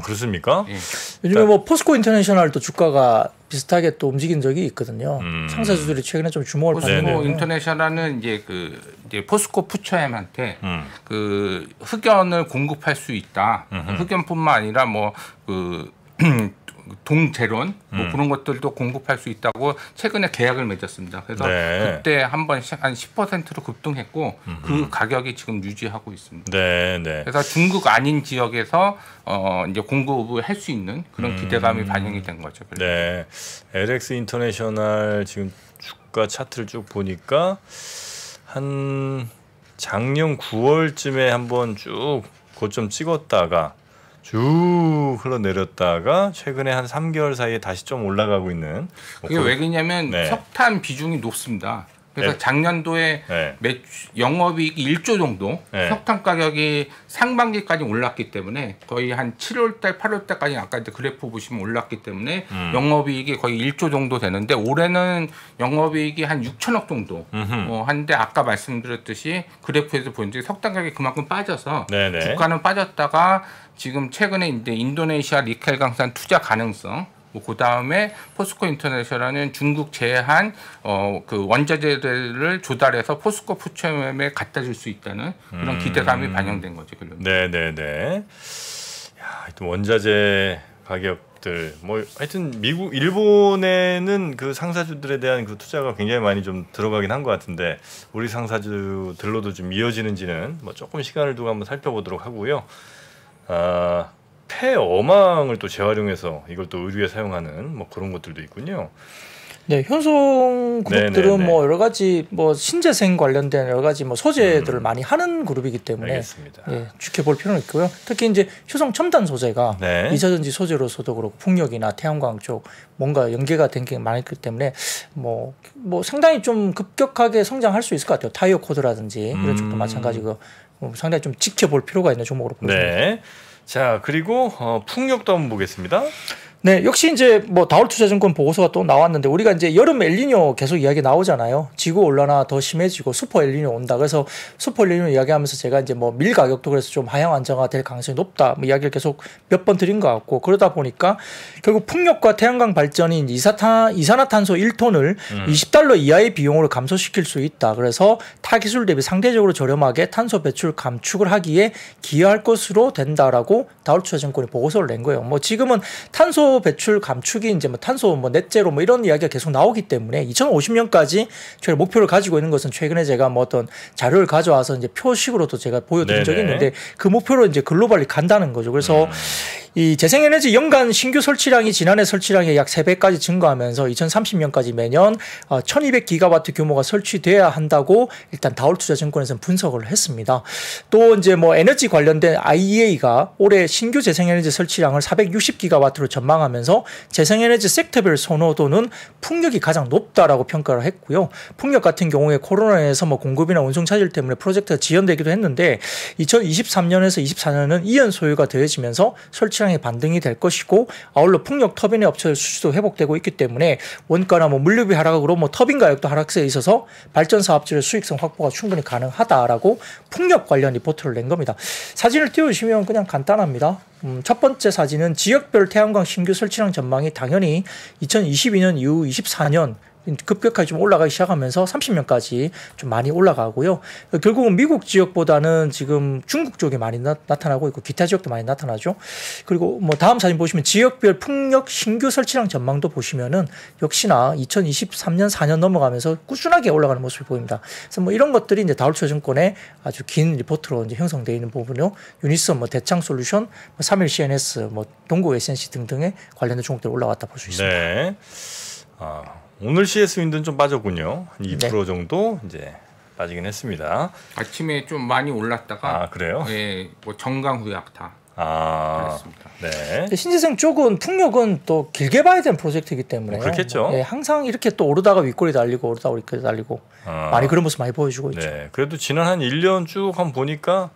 그렇습니까? 예. 요즘에 뭐 포스코 인터내셔널도 주가가 비슷하게 또 움직인 적이 있거든요. 상사주들이 최근에 좀 주목을 받는 포스코 거예요. 인터내셔널은 이제 포스코 푸처엠한테 그 흑연을 공급할 수 있다. 흑연뿐만 아니라 뭐그 동제론 뭐 그런 것들도 공급할 수 있다고 최근에 계약을 맺었습니다. 그래서 네. 그때 한번 한 10%로 급등했고 그 가격이 지금 유지하고 있습니다. 네, 네. 그래서 중국 아닌 지역에서 이제 공급을 할 수 있는 그런 기대감이 반영이 된 거죠. 네. LX 인터내셔널 지금 주가 차트를 쭉 보니까 한 작년 9월쯤에 한번 쭉 고점 찍었다가 쭉 흘러내렸다가 최근에 한 3개월 사이에 다시 좀 올라가고 있는. 그게 왜 그러냐면 네. 석탄 비중이 높습니다. 그래서 네. 작년도에 네. 영업이익이 1조 정도 네. 석탄 가격이 상반기까지 올랐기 때문에 거의 한 7월달 8월달까지 아까 이제 그래프 보시면 올랐기 때문에 영업이익이 거의 1조 정도 되는데 올해는 영업이익이 한 6천억 정도 한데 아까 말씀드렸듯이 그래프에서 보는데 석탄 가격이 그만큼 빠져서 네네. 주가는 빠졌다가 지금 최근에 이제 인도네시아 니켈 강산 투자 가능성 그 다음에 포스코 인터내셔널은 중국 제한 그 원자재들을 조달해서 포스코 푸처엠에 갖다 줄 수 있다는 그런 기대감이 반영된 거죠. 네네네. 하여튼 원자재 가격들 뭐 하여튼 미국, 일본에는 그 상사주들에 대한 그 투자가 굉장히 많이 좀 들어가긴 한 것 같은데 우리 상사주들로도 좀 이어지는지는 뭐 조금 시간을 두고 한번 살펴보도록 하고요. 폐어망을 또 재활용해서 이걸 또 의류에 사용하는 뭐 그런 것들도 있군요. 네, 현송 그룹들은 네네네. 뭐 여러 가지 뭐 신재생 관련된 여러 가지 뭐 소재들을 많이 하는 그룹이기 때문에 알겠습니다. 예, 지켜볼 필요는 있고요. 특히 이제 효성 첨단 소재가 네. 2차전지 소재로서도 그렇고 풍력이나 태양광 쪽 뭔가 연계가 된 게 많기 때문에 뭐 상당히 좀 급격하게 성장할 수 있을 것 같아요. 타이어 코드라든지 이런 쪽도 마찬가지고 상당히 좀 지켜볼 필요가 있는 종목으로 보입니다. 네. 자, 그리고 풍력도 한번 보겠습니다. 네, 역시 이제 뭐 다올투자증권 보고서가 또 나왔는데 우리가 이제 여름 엘니뇨 계속 이야기 나오잖아요. 지구 온난화 더 심해지고 슈퍼 엘니뇨 온다. 그래서 슈퍼 엘니뇨 이야기하면서 제가 이제 뭐 밀 가격도 그래서 좀 하향 안정화될 가능성이 높다. 뭐 이야기를 계속 몇 번 드린 것 같고 그러다 보니까 결국 풍력과 태양광 발전이 이산화탄소 1톤을 20달러 이하의 비용으로 감소시킬 수 있다. 그래서 타 기술 대비 상대적으로 저렴하게 탄소 배출 감축을 하기에 기여할 것으로 된다라고 다올투자증권이 보고서를 낸 거예요. 뭐 지금은 탄소 배출 감축이 이제 뭐 탄소 뭐 넷제로 뭐 이런 이야기가 계속 나오기 때문에 2050년까지 저희 목표를 가지고 있는 것은 최근에 제가 뭐 어떤 자료를 가져와서 이제 표식으로도 제가 보여드린 적이 있는데 그 목표로 이제 글로벌리 간다는 거죠. 그래서 이 재생에너지 연간 신규 설치량이 지난해 설치량의 약 3배까지 증가하면서 2030년까지 매년 1200기가와트 규모가 설치돼야 한다고 일단 다올투자증권에서는 분석을 했습니다. 또 이제 뭐 에너지 관련된 IEA가 올해 신규 재생에너지 설치량을 460기가와트로 전망하면서 재생에너지 섹터별 선호도는 풍력이 가장 높다라고 평가를 했고요. 풍력 같은 경우에 코로나에서 뭐 공급이나 운송 차질 때문에 프로젝트가 지연되기도 했는데 2023년에서 24년은 이연 소유가 더해지면서 설치량이 반등이 될 것이고 아울러 풍력 터빈의 업체의 수주도 회복되고 있기 때문에 원가나 뭐 물류비 하락으로 뭐 터빈 가격도 하락세에 있어서 발전 사업들의 수익성 확보가 충분히 가능하다라고 풍력 관련 리포트를 낸 겁니다. 사진을 띄워주시면 그냥 간단합니다. 첫 번째 사진은 지역별 태양광 신규 설치량 전망이 당연히 2022년 이후 24년 급격하게 좀 올라가기 시작하면서 30년까지 좀 많이 올라가고요. 결국은 미국 지역보다는 지금 중국 쪽에 많이 나타나고 있고 기타 지역도 많이 나타나죠. 그리고 뭐 다음 사진 보시면 지역별 풍력 신규 설치량 전망도 보시면은 역시나 2023년 4년 넘어가면서 꾸준하게 올라가는 모습이 보입니다. 그래서 뭐 이런 것들이 이제 다올투자증권의 아주 긴 리포트로 이제 형성되어 있는 부분이요. 유니선, 뭐 대창 솔루션, 3일 CNS, 뭐 동구 SNC 등등에 관련된 종목들이 올라왔다 볼 수 있습니다. 네. 오늘 CS 윈드는 좀 빠졌군요. 한 2% 정도 이제 빠지긴 했습니다. 아침에 좀 많이 올랐다가 그래요? 예, 뭐 정강 후약타. 그렇습니다. 네. 신재생 쪽은 풍력은 또 길게 봐야 되는 프로젝트이기 때문에 그렇겠죠. 예, 항상 이렇게 또 오르다가 윗골이 달리고 오르다가 윗골이 달리고 많이 그런 모습 많이 보여주고 있죠. 네. 그래도 지난 한 1년 쭉 한번 보니까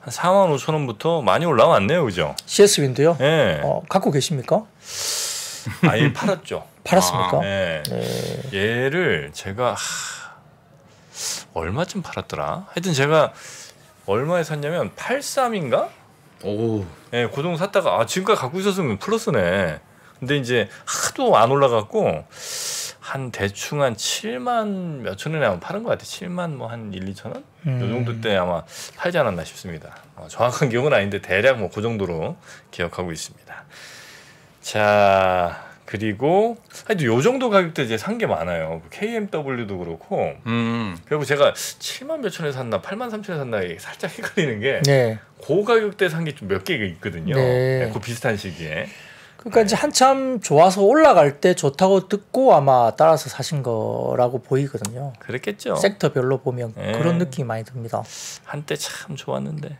한 4만 5천 원부터 많이 올라왔네요, 그죠? CS 윈드요? 네. 갖고 계십니까? 아예 팔았죠. 팔았습니까? 네. 얘를 제가 얼마쯤 팔았더라? 하여튼 제가 얼마에 샀냐면 83인가? 오. 네, 그 정도 샀다가 지금까지 갖고 있었으면 플러스네. 근데 이제 하도 안 올라갔고 한 대충 한 7만 몇천 원에 아마 파는 것 같아요. 7만 뭐 한 1, 2천 원? 이 정도 때 아마 팔지 않았나 싶습니다. 정확한 기억은 아닌데 대략 뭐 그 정도로 기억하고 있습니다. 자, 그리고 하여튼 요 정도 가격대 이제 산 게 많아요. KMW도 그렇고. 그리고 제가 7만 몇천에 샀나 8만 3천에 샀나 살짝 헷갈리는 게 네. 그 가격대 산 게 좀 몇 개가 있거든요. 네. 그 비슷한 시기에. 그러니까 이제 한참 좋아서 올라갈 때 좋다고 듣고 아마 따라서 사신 거라고 보이거든요. 그랬겠죠. 섹터별로 보면 네. 그런 느낌이 많이 듭니다. 한때 참 좋았는데.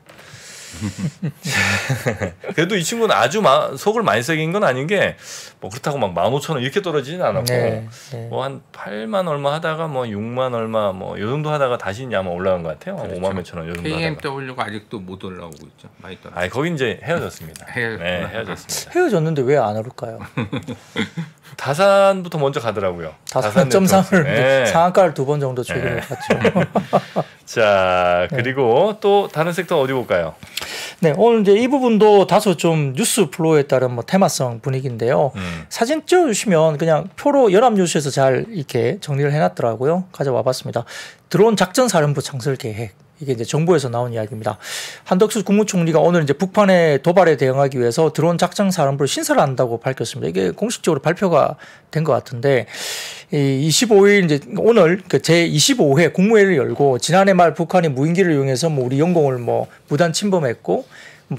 그래도 이 친구는 아주 속을 많이 썩인 건 아닌 게 뭐 그렇다고 막 15,000원 이렇게 떨어지진 않았고 네. 뭐 한 8만 얼마 하다가 뭐 6만 얼마 뭐 요 정도 하다가 다시 이제 아마 올라간 것 같아요. 그렇죠. 5만 몇천 원 요 정도 KMW가 아직도 못 올라오고 있죠. 많이 떨어져. 거기 이제 헤어졌습니다. 네, 헤어졌습니다. 헤어졌는데 왜 안 오를까요? 다산부터 먼저 가더라고요. 다산 점상을 네. 상한가를 2번 정도 최근에 봤죠. 자, 그리고 또 다른 섹터 어디 볼까요? 네, 오늘 이제 이 부분도 다소 좀 뉴스 플로우에 따른 뭐 테마성 분위기인데요. 사진 찍어주시면 그냥 표로 연합뉴스에서 잘 이렇게 정리를 해놨더라고요. 가져와봤습니다. 드론 작전사령부 창설 계획. 이게 이제 정부에서 나온 이야기입니다. 한덕수 국무총리가 오늘 이제 북한의 도발에 대응하기 위해서 드론 작전사령부를 신설한다고 밝혔습니다. 이게 공식적으로 발표가 된 것 같은데, 25일 이제 오늘 그 제25회 국무회의를 열고 지난해 말 북한이 무인기를 이용해서 뭐 우리 영공을 뭐 무단 침범했고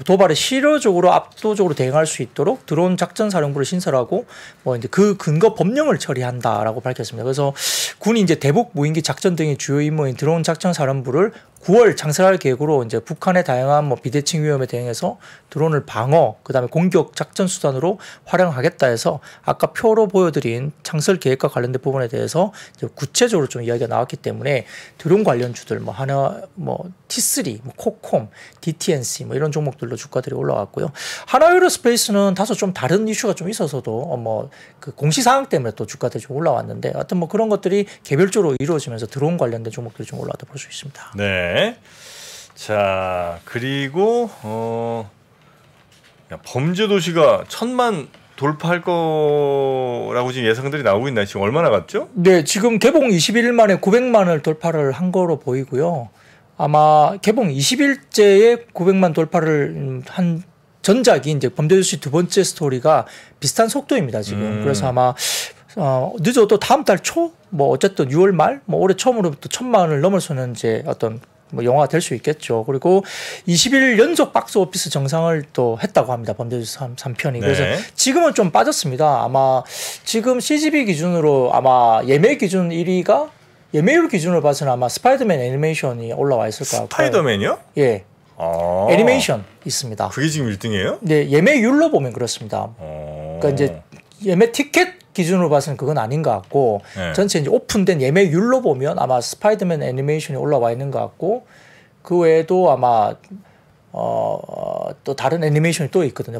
도발에 실효적으로 압도적으로 대응할 수 있도록 드론 작전사령부를 신설하고 뭐 이제 그 근거 법령을 처리한다라고 밝혔습니다. 그래서 군이 이제 대북 무인기 작전 등의 주요 임무인 드론 작전사령부를 9월 창설할 계획으로 이제 북한의 다양한 뭐 비대칭 위험에 대응해서 드론을 방어, 그다음에 공격 작전 수단으로 활용하겠다 해서 아까 표로 보여드린 창설 계획과 관련된 부분에 대해서 이제 구체적으로 좀 이야기가 나왔기 때문에 드론 관련주들 뭐 하나 뭐 T3, 뭐 코콤, DTNC 뭐 이런 종목들로 주가들이 올라왔고요. 하나에어로스페이스는 다소 좀 다른 이슈가 좀 있어서도 뭐 그 공시사항 때문에 또 주가들이 좀 올라왔는데 하여튼 뭐 그런 것들이 개별적으로 이루어지면서 드론 관련된 종목들이 좀 올라왔다 볼 수 있습니다. 네. 자, 그리고 범죄 도시가 1000만 돌파할 거라고 지금 예상들이 나오고 있나요? 지금 얼마나 갔죠? 네, 지금 개봉 21일 만에 900만을 돌파를 한 거로 보이고요. 아마 개봉 20일째에 900만 돌파를 한 전작이 이제 범죄도시 두 번째 스토리가 비슷한 속도입니다, 지금. 그래서 아마 늦어도 다음 달 초, 뭐 어쨌든 6월 말, 뭐 올해 처음으로부터 1000만을 넘어서는 이제 어떤 뭐 영화가 될 수 있겠죠. 그리고 20일 연속 박스 오피스 정상을 또 했다고 합니다. 범죄도시 3편이. 그래서 지금은 좀 빠졌습니다. 아마 지금 CGV 기준으로 아마 예매 기준 1위가 예매율 기준으로 봐서는 아마 스파이더맨 애니메이션이 올라와 있을 것 같고요. 스파이더맨이요? 예. 애니메이션 있습니다. 그게 지금 1등이에요? 네, 예매율로 보면 그렇습니다. 그러니까 이제 예매 티켓 기준으로 봐서는 그건 아닌 것 같고 전체 이제 오픈된 예매율로 보면 아마 스파이더맨 애니메이션이 올라와 있는 것 같고 그 외에도 아마 또 다른 애니메이션이 또 있거든요.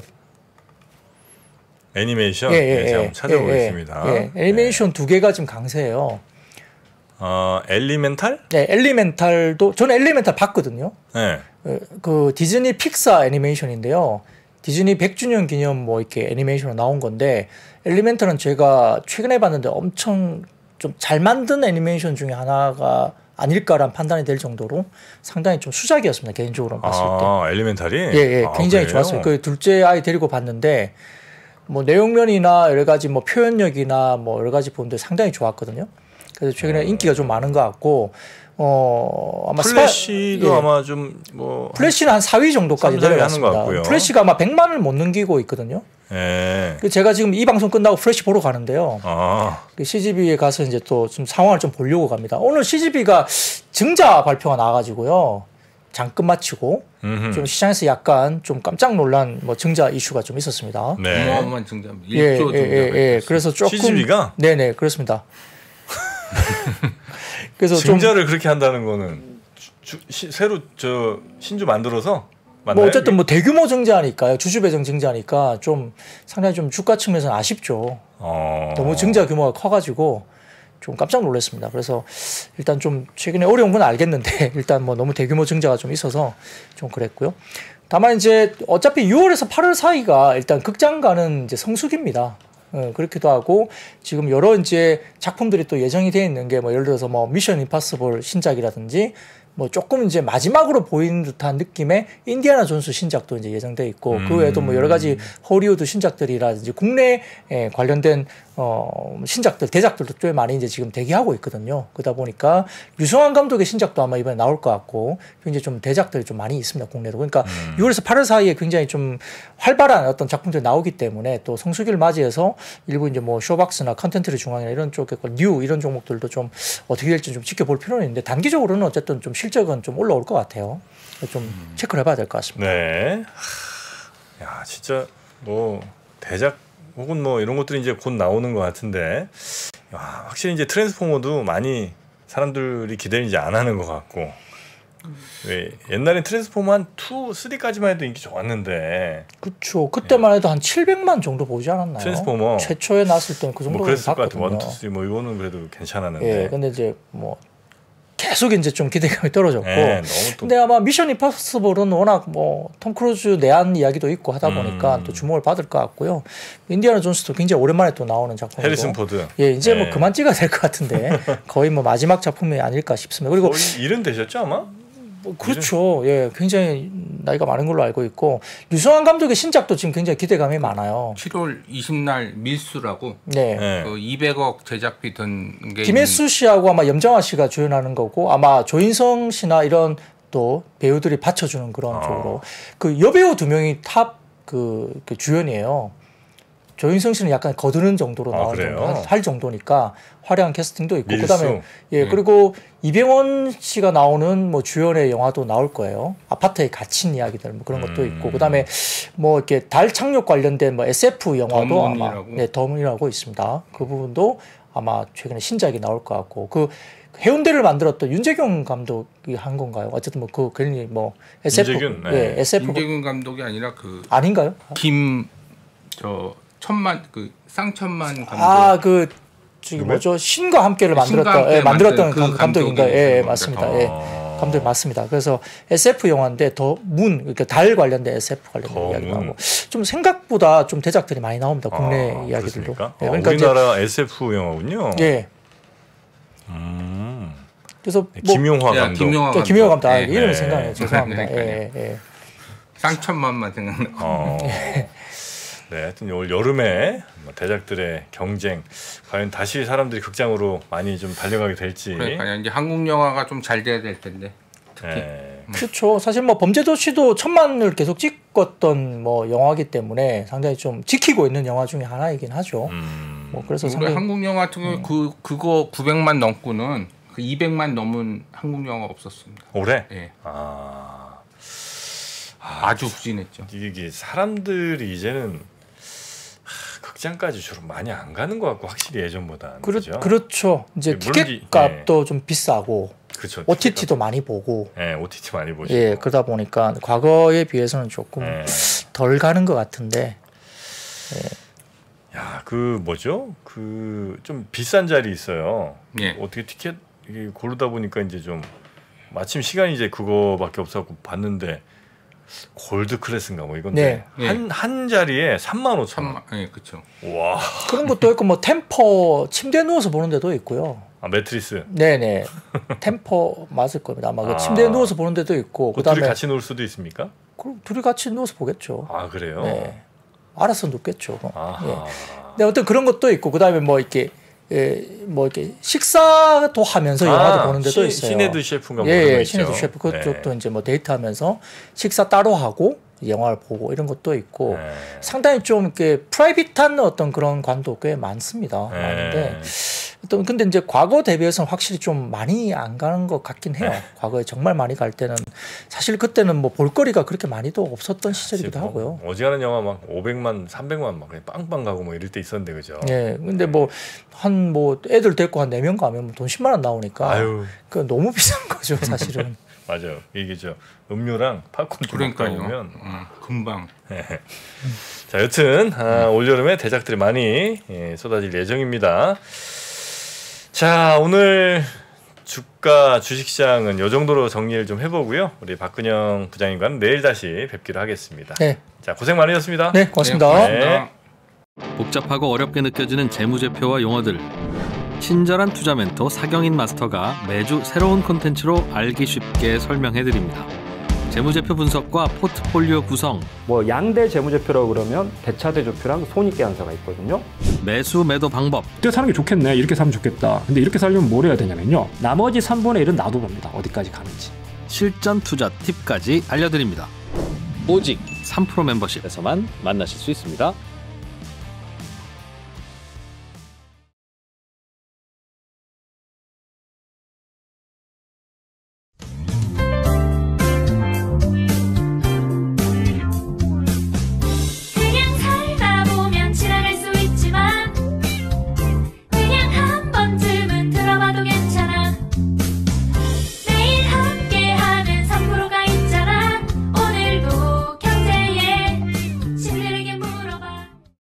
애니메이션? 네, 제가 한번 찾아보겠습니다. 애니메이션 두 개가 지금 강세예요. 엘리멘탈? 네, 엘리멘탈도 저는 엘리멘탈 봤거든요. 네. 그 디즈니 픽사 애니메이션인데요. 디즈니 100주년 기념 뭐 이렇게 애니메이션으로 나온 건데 엘리멘탈은 제가 최근에 봤는데 엄청 좀 잘 만든 애니메이션 중에 하나가 아닐까라는 판단이 될 정도로 상당히 좀 수작이었습니다. 개인적으로 봤을 때. 엘리멘탈이? 예, 굉장히 좋았어요. 그 둘째 아이 데리고 봤는데 뭐 내용면이나 여러 가지 뭐 표현력이나 뭐 여러 가지 부분들 상당히 좋았거든요. 그래서 최근에 인기가 좀 많은 것 같고 아마 플래시도 아마 좀 뭐 플래시는 한 4위 정도까지 내려갔습니다. 플래시가 아마 100만을 못 넘기고 있거든요. 예. 제가 지금 이 방송 끝나고 프레시 보러 가는데요. 아. CGV에 가서 이제 또 좀 상황을 좀 보려고 갑니다. 오늘 CGV가 증자 발표가 나와가지고요. 잠깐 마치고 좀 시장에서 약간 좀 깜짝 놀란 뭐 증자 이슈가 좀 있었습니다. 네. 어마어마한 증자입니다. 1조 예, 증자. 예. 그래서 조금 CGV가? 네네 그렇습니다. 그래서 증자를 그렇게 한다는 거는 새로 저 신주 만들어서 맞나요? 뭐 어쨌든 뭐 대규모 증자니까요. 주주 배정 증자니까 좀 상당히 좀 주가 측면에서는 아쉽죠. 너무 증자 규모가 커가지고 좀 깜짝 놀랐습니다. 그래서 일단 좀 최근에 어려운 건 알겠는데 일단 뭐 너무 대규모 증자가 좀 있어서 좀 그랬고요. 다만 이제 어차피 6월에서 8월 사이가 일단 극장 가는 이제 성수기입니다. 그렇기도 하고 지금 여러 이제 작품들이 또 예정이 되어 있는 게 뭐 예를 들어서 뭐 미션 임파서블 신작이라든지 뭐 조금 이제 마지막으로 보이는 듯한 느낌의 인디아나 존스 신작도 이제 예정돼 있고 그 외에도 뭐 여러 가지 허리우드 신작들이라든지 국내 관련된 신작들 대작들도 꽤 많이 이제 지금 대기하고 있거든요. 그러다 보니까 류승환 감독의 신작도 아마 이번에 나올 것 같고 굉장히 좀 대작들이 좀 많이 있습니다 국내도. 그러니까 6월에서 8월 사이에 굉장히 좀 활발한 어떤 작품들이 나오기 때문에 또 성수기를 맞이해서 일부 이제 뭐 쇼박스나 컨텐츠를 중앙이나 이런 쪽에 뉴 이런 종목들도 좀 어떻게 될지 좀 지켜볼 필요는 있는데 단기적으로는 어쨌든 좀 실적은 좀 올라올 것 같아요. 좀 체크를 해봐야 될 것 같습니다. 네. 야 진짜 뭐 대작 혹은 뭐 이런 것들이 이제 곧 나오는 것 같은데 야, 확실히 이제 트랜스포머도 많이 사람들이 기대를 이제 안 하는 것 같고 왜 옛날엔 트랜스포머 한 2, 3까지만 해도 인기 좋았는데 그렇죠. 그때만 해도 한 700만 정도 보지 않았나요? 트랜스포머 최초에 나왔을 때는 그 정도 뭐 그랬을 것 봤거든요. 같아요. 1, 2, 3 뭐 이거는 그래도 괜찮았는데 예, 근데 이제 뭐 계속 이제 좀 기대감이 떨어졌고. 네, 너무 또 근데 아마 미션 임파서블은 워낙 뭐 톰 크루즈 내한 이야기도 있고 하다 보니까 또 주목을 받을 것 같고요. 인디아나 존스도 굉장히 오랜만에 또 나오는 작품이고. 해리슨 포드. 예, 이제 네. 뭐 그만 찍어야 될 것 같은데 거의 뭐 마지막 작품이 아닐까 싶습니다. 그리고 거의 일은 되셨죠 아마? 뭐 그렇죠. 예, 굉장히 나이가 많은 걸로 알고 있고 류승환 감독의 신작도 지금 굉장히 기대감이 많아요. 7월 20날 밀수라고 네. 네. 그 200억 제작비 든 게 김혜수 씨하고 아마 염정아 씨가 주연하는 거고 아마 조인성 씨나 이런 또 배우들이 받쳐주는 그런 쪽으로 그 여배우 2명이 탑 그 주연이에요. 조인성 씨는 약간 거드는 정도로 나오는 정도, 할 정도니까 화려한 캐스팅도 있고 밀수. 그다음에 예 그리고 이병헌 씨가 나오는 뭐 주연의 영화도 나올 거예요. 아파트에 갇힌 이야기들 뭐 그런 것도 있고 그다음에 뭐 이렇게 달 착륙 관련된 뭐 SF 영화도 아마 네 덤이라고 있습니다. 그 부분도 아마 최근에 신작이 나올 것 같고 그 해운대를 만들었던 윤재균 감독이 한 건가요? 어쨌든 뭐 그 괜히 뭐 SF 윤재균, 네. 예 SF 윤재균 감독이 아니라 그 아닌가요? 천만 그 쌍천만 감독. 아 그 저기 뭐죠 신과 함께를 만들었던 예, 만들었던 그 감독인가 예 맞습니다 예 감독 맞습니다. 그래서 SF 영화인데 더 문 그러니까 달 관련된 SF 관련된 이야기도 하고 좀 생각보다 좀 대작들이 많이 나옵니다 국내 이야기들도. 예, 그러니까 우리나라 SF 영화군요. 예. 그래서 네, 뭐 김용화 감독. 김용화 감독 네. 이름을 생각해요. 죄송합니다. 네. 예. 쌍천만만 생각나. 네, 하여튼 올 여름에 대작들의 경쟁 과연 다시 사람들이 극장으로 많이 좀 달려가게 될지. 그러니까 이제 한국 영화가 좀 잘 돼야 될 텐데. 특히. 네. 그렇죠. 사실 뭐 범죄도시도 1000만을 계속 찍었던 뭐 영화이기 때문에 상당히 좀 지키고 있는 영화 중에 하나이긴 하죠. 뭐 그래서 올해 상당히 한국 영화 같은 경우 그거 900만 넘고는 그 200만 넘은 한국 영화 없었습니다. 올해? 예. 아주 후진했죠. 이게 사람들이 이제는 극장까지 주로 많이 안 가는 것 같고 확실히 예전보다. 그렇죠. 이제 티켓값도 좀 비싸고. 그렇죠. OTT도 많이 보고. 네, OTT 많이 보시고. 예, 그러다 보니까 과거에 비해서는 조금 덜 가는 것 같은데. 야, 그 뭐죠? 그 좀 비싼 자리 있어요. 예. 어떻게 티켓 고르다 보니까 이제 좀 마침 시간이 이제 그거밖에 없어갖고 봤는데 골드 클래스인가 뭐 이건데 한 자리에 35,000원. 예, 그렇죠. 와. 그런 것도 있고 뭐 템퍼 침대에 누워서 보는 데도 있고요. 아, 매트리스. 네네. 템퍼 맞을 겁니다. 아마 그 침대에 누워서 보는 데도 있고. 그다음에 둘이 같이 누울 수도 있습니까? 그럼 둘이 같이 누워서 보겠죠. 아, 그래요? 네. 알아서 눕겠죠. 예. 근데 어떤 그런 것도 있고 그다음에 뭐 이렇게 뭐 이렇게 식사도 하면서 영화도 보는 데도 있어요. 시네드 셰프가 예, 시네드 셰프 그쪽도 이제 뭐 데이트하면서 식사 따로 하고 영화를 보고 이런 것도 있고 상당히 좀 이렇게 프라이빗한 어떤 그런 관도 꽤 많습니다. 많은데 또 근데 이제 과거 대비해서는 확실히 좀 많이 안 가는 것 같긴 해요. 과거에 정말 많이 갈 때는 사실 그때는 뭐 볼거리가 그렇게 많이도 없었던 시절이기도 하고요. 어지간한 영화 막 500만, 300만 막 그냥 빵빵 가고 뭐 이럴 때 있었는데 그죠? 예. 근데 뭐 애들 데리고 한 4명 가면 돈 10만 원 나오니까 그 너무 비싼 거죠, 사실은. 맞아요. 이게죠. 음료랑 팝콘 좀 먹으면 금방. 자, 여튼 올 여름에 대작들이 많이 쏟아질 예정입니다. 자, 오늘 주가 주식시장은 이 정도로 정리를 좀 해보고요. 우리 박근영 부장님과는 내일 다시 뵙기로 하겠습니다. 네. 자, 고생 많으셨습니다. 네, 고맙습니다. 네. 복잡하고 어렵게 느껴지는 재무제표와 용어들. 친절한 투자 멘토 사경인 마스터가 매주 새로운 콘텐츠로 알기 쉽게 설명해드립니다. 재무제표 분석과 포트폴리오 구성, 뭐 양대 재무제표라고 그러면 대차대조표랑 손익계산서가 있거든요. 매수 매도 방법, 이때 사는 게 좋겠네, 이렇게 사면 좋겠다. 근데 이렇게 살려면 뭘 해야 되냐면요, 나머지 3분의 1은 놔둬봅니다. 어디까지 가는지. 실전 투자 팁까지 알려드립니다. 오직 3프로 멤버십에서만 만나실 수 있습니다.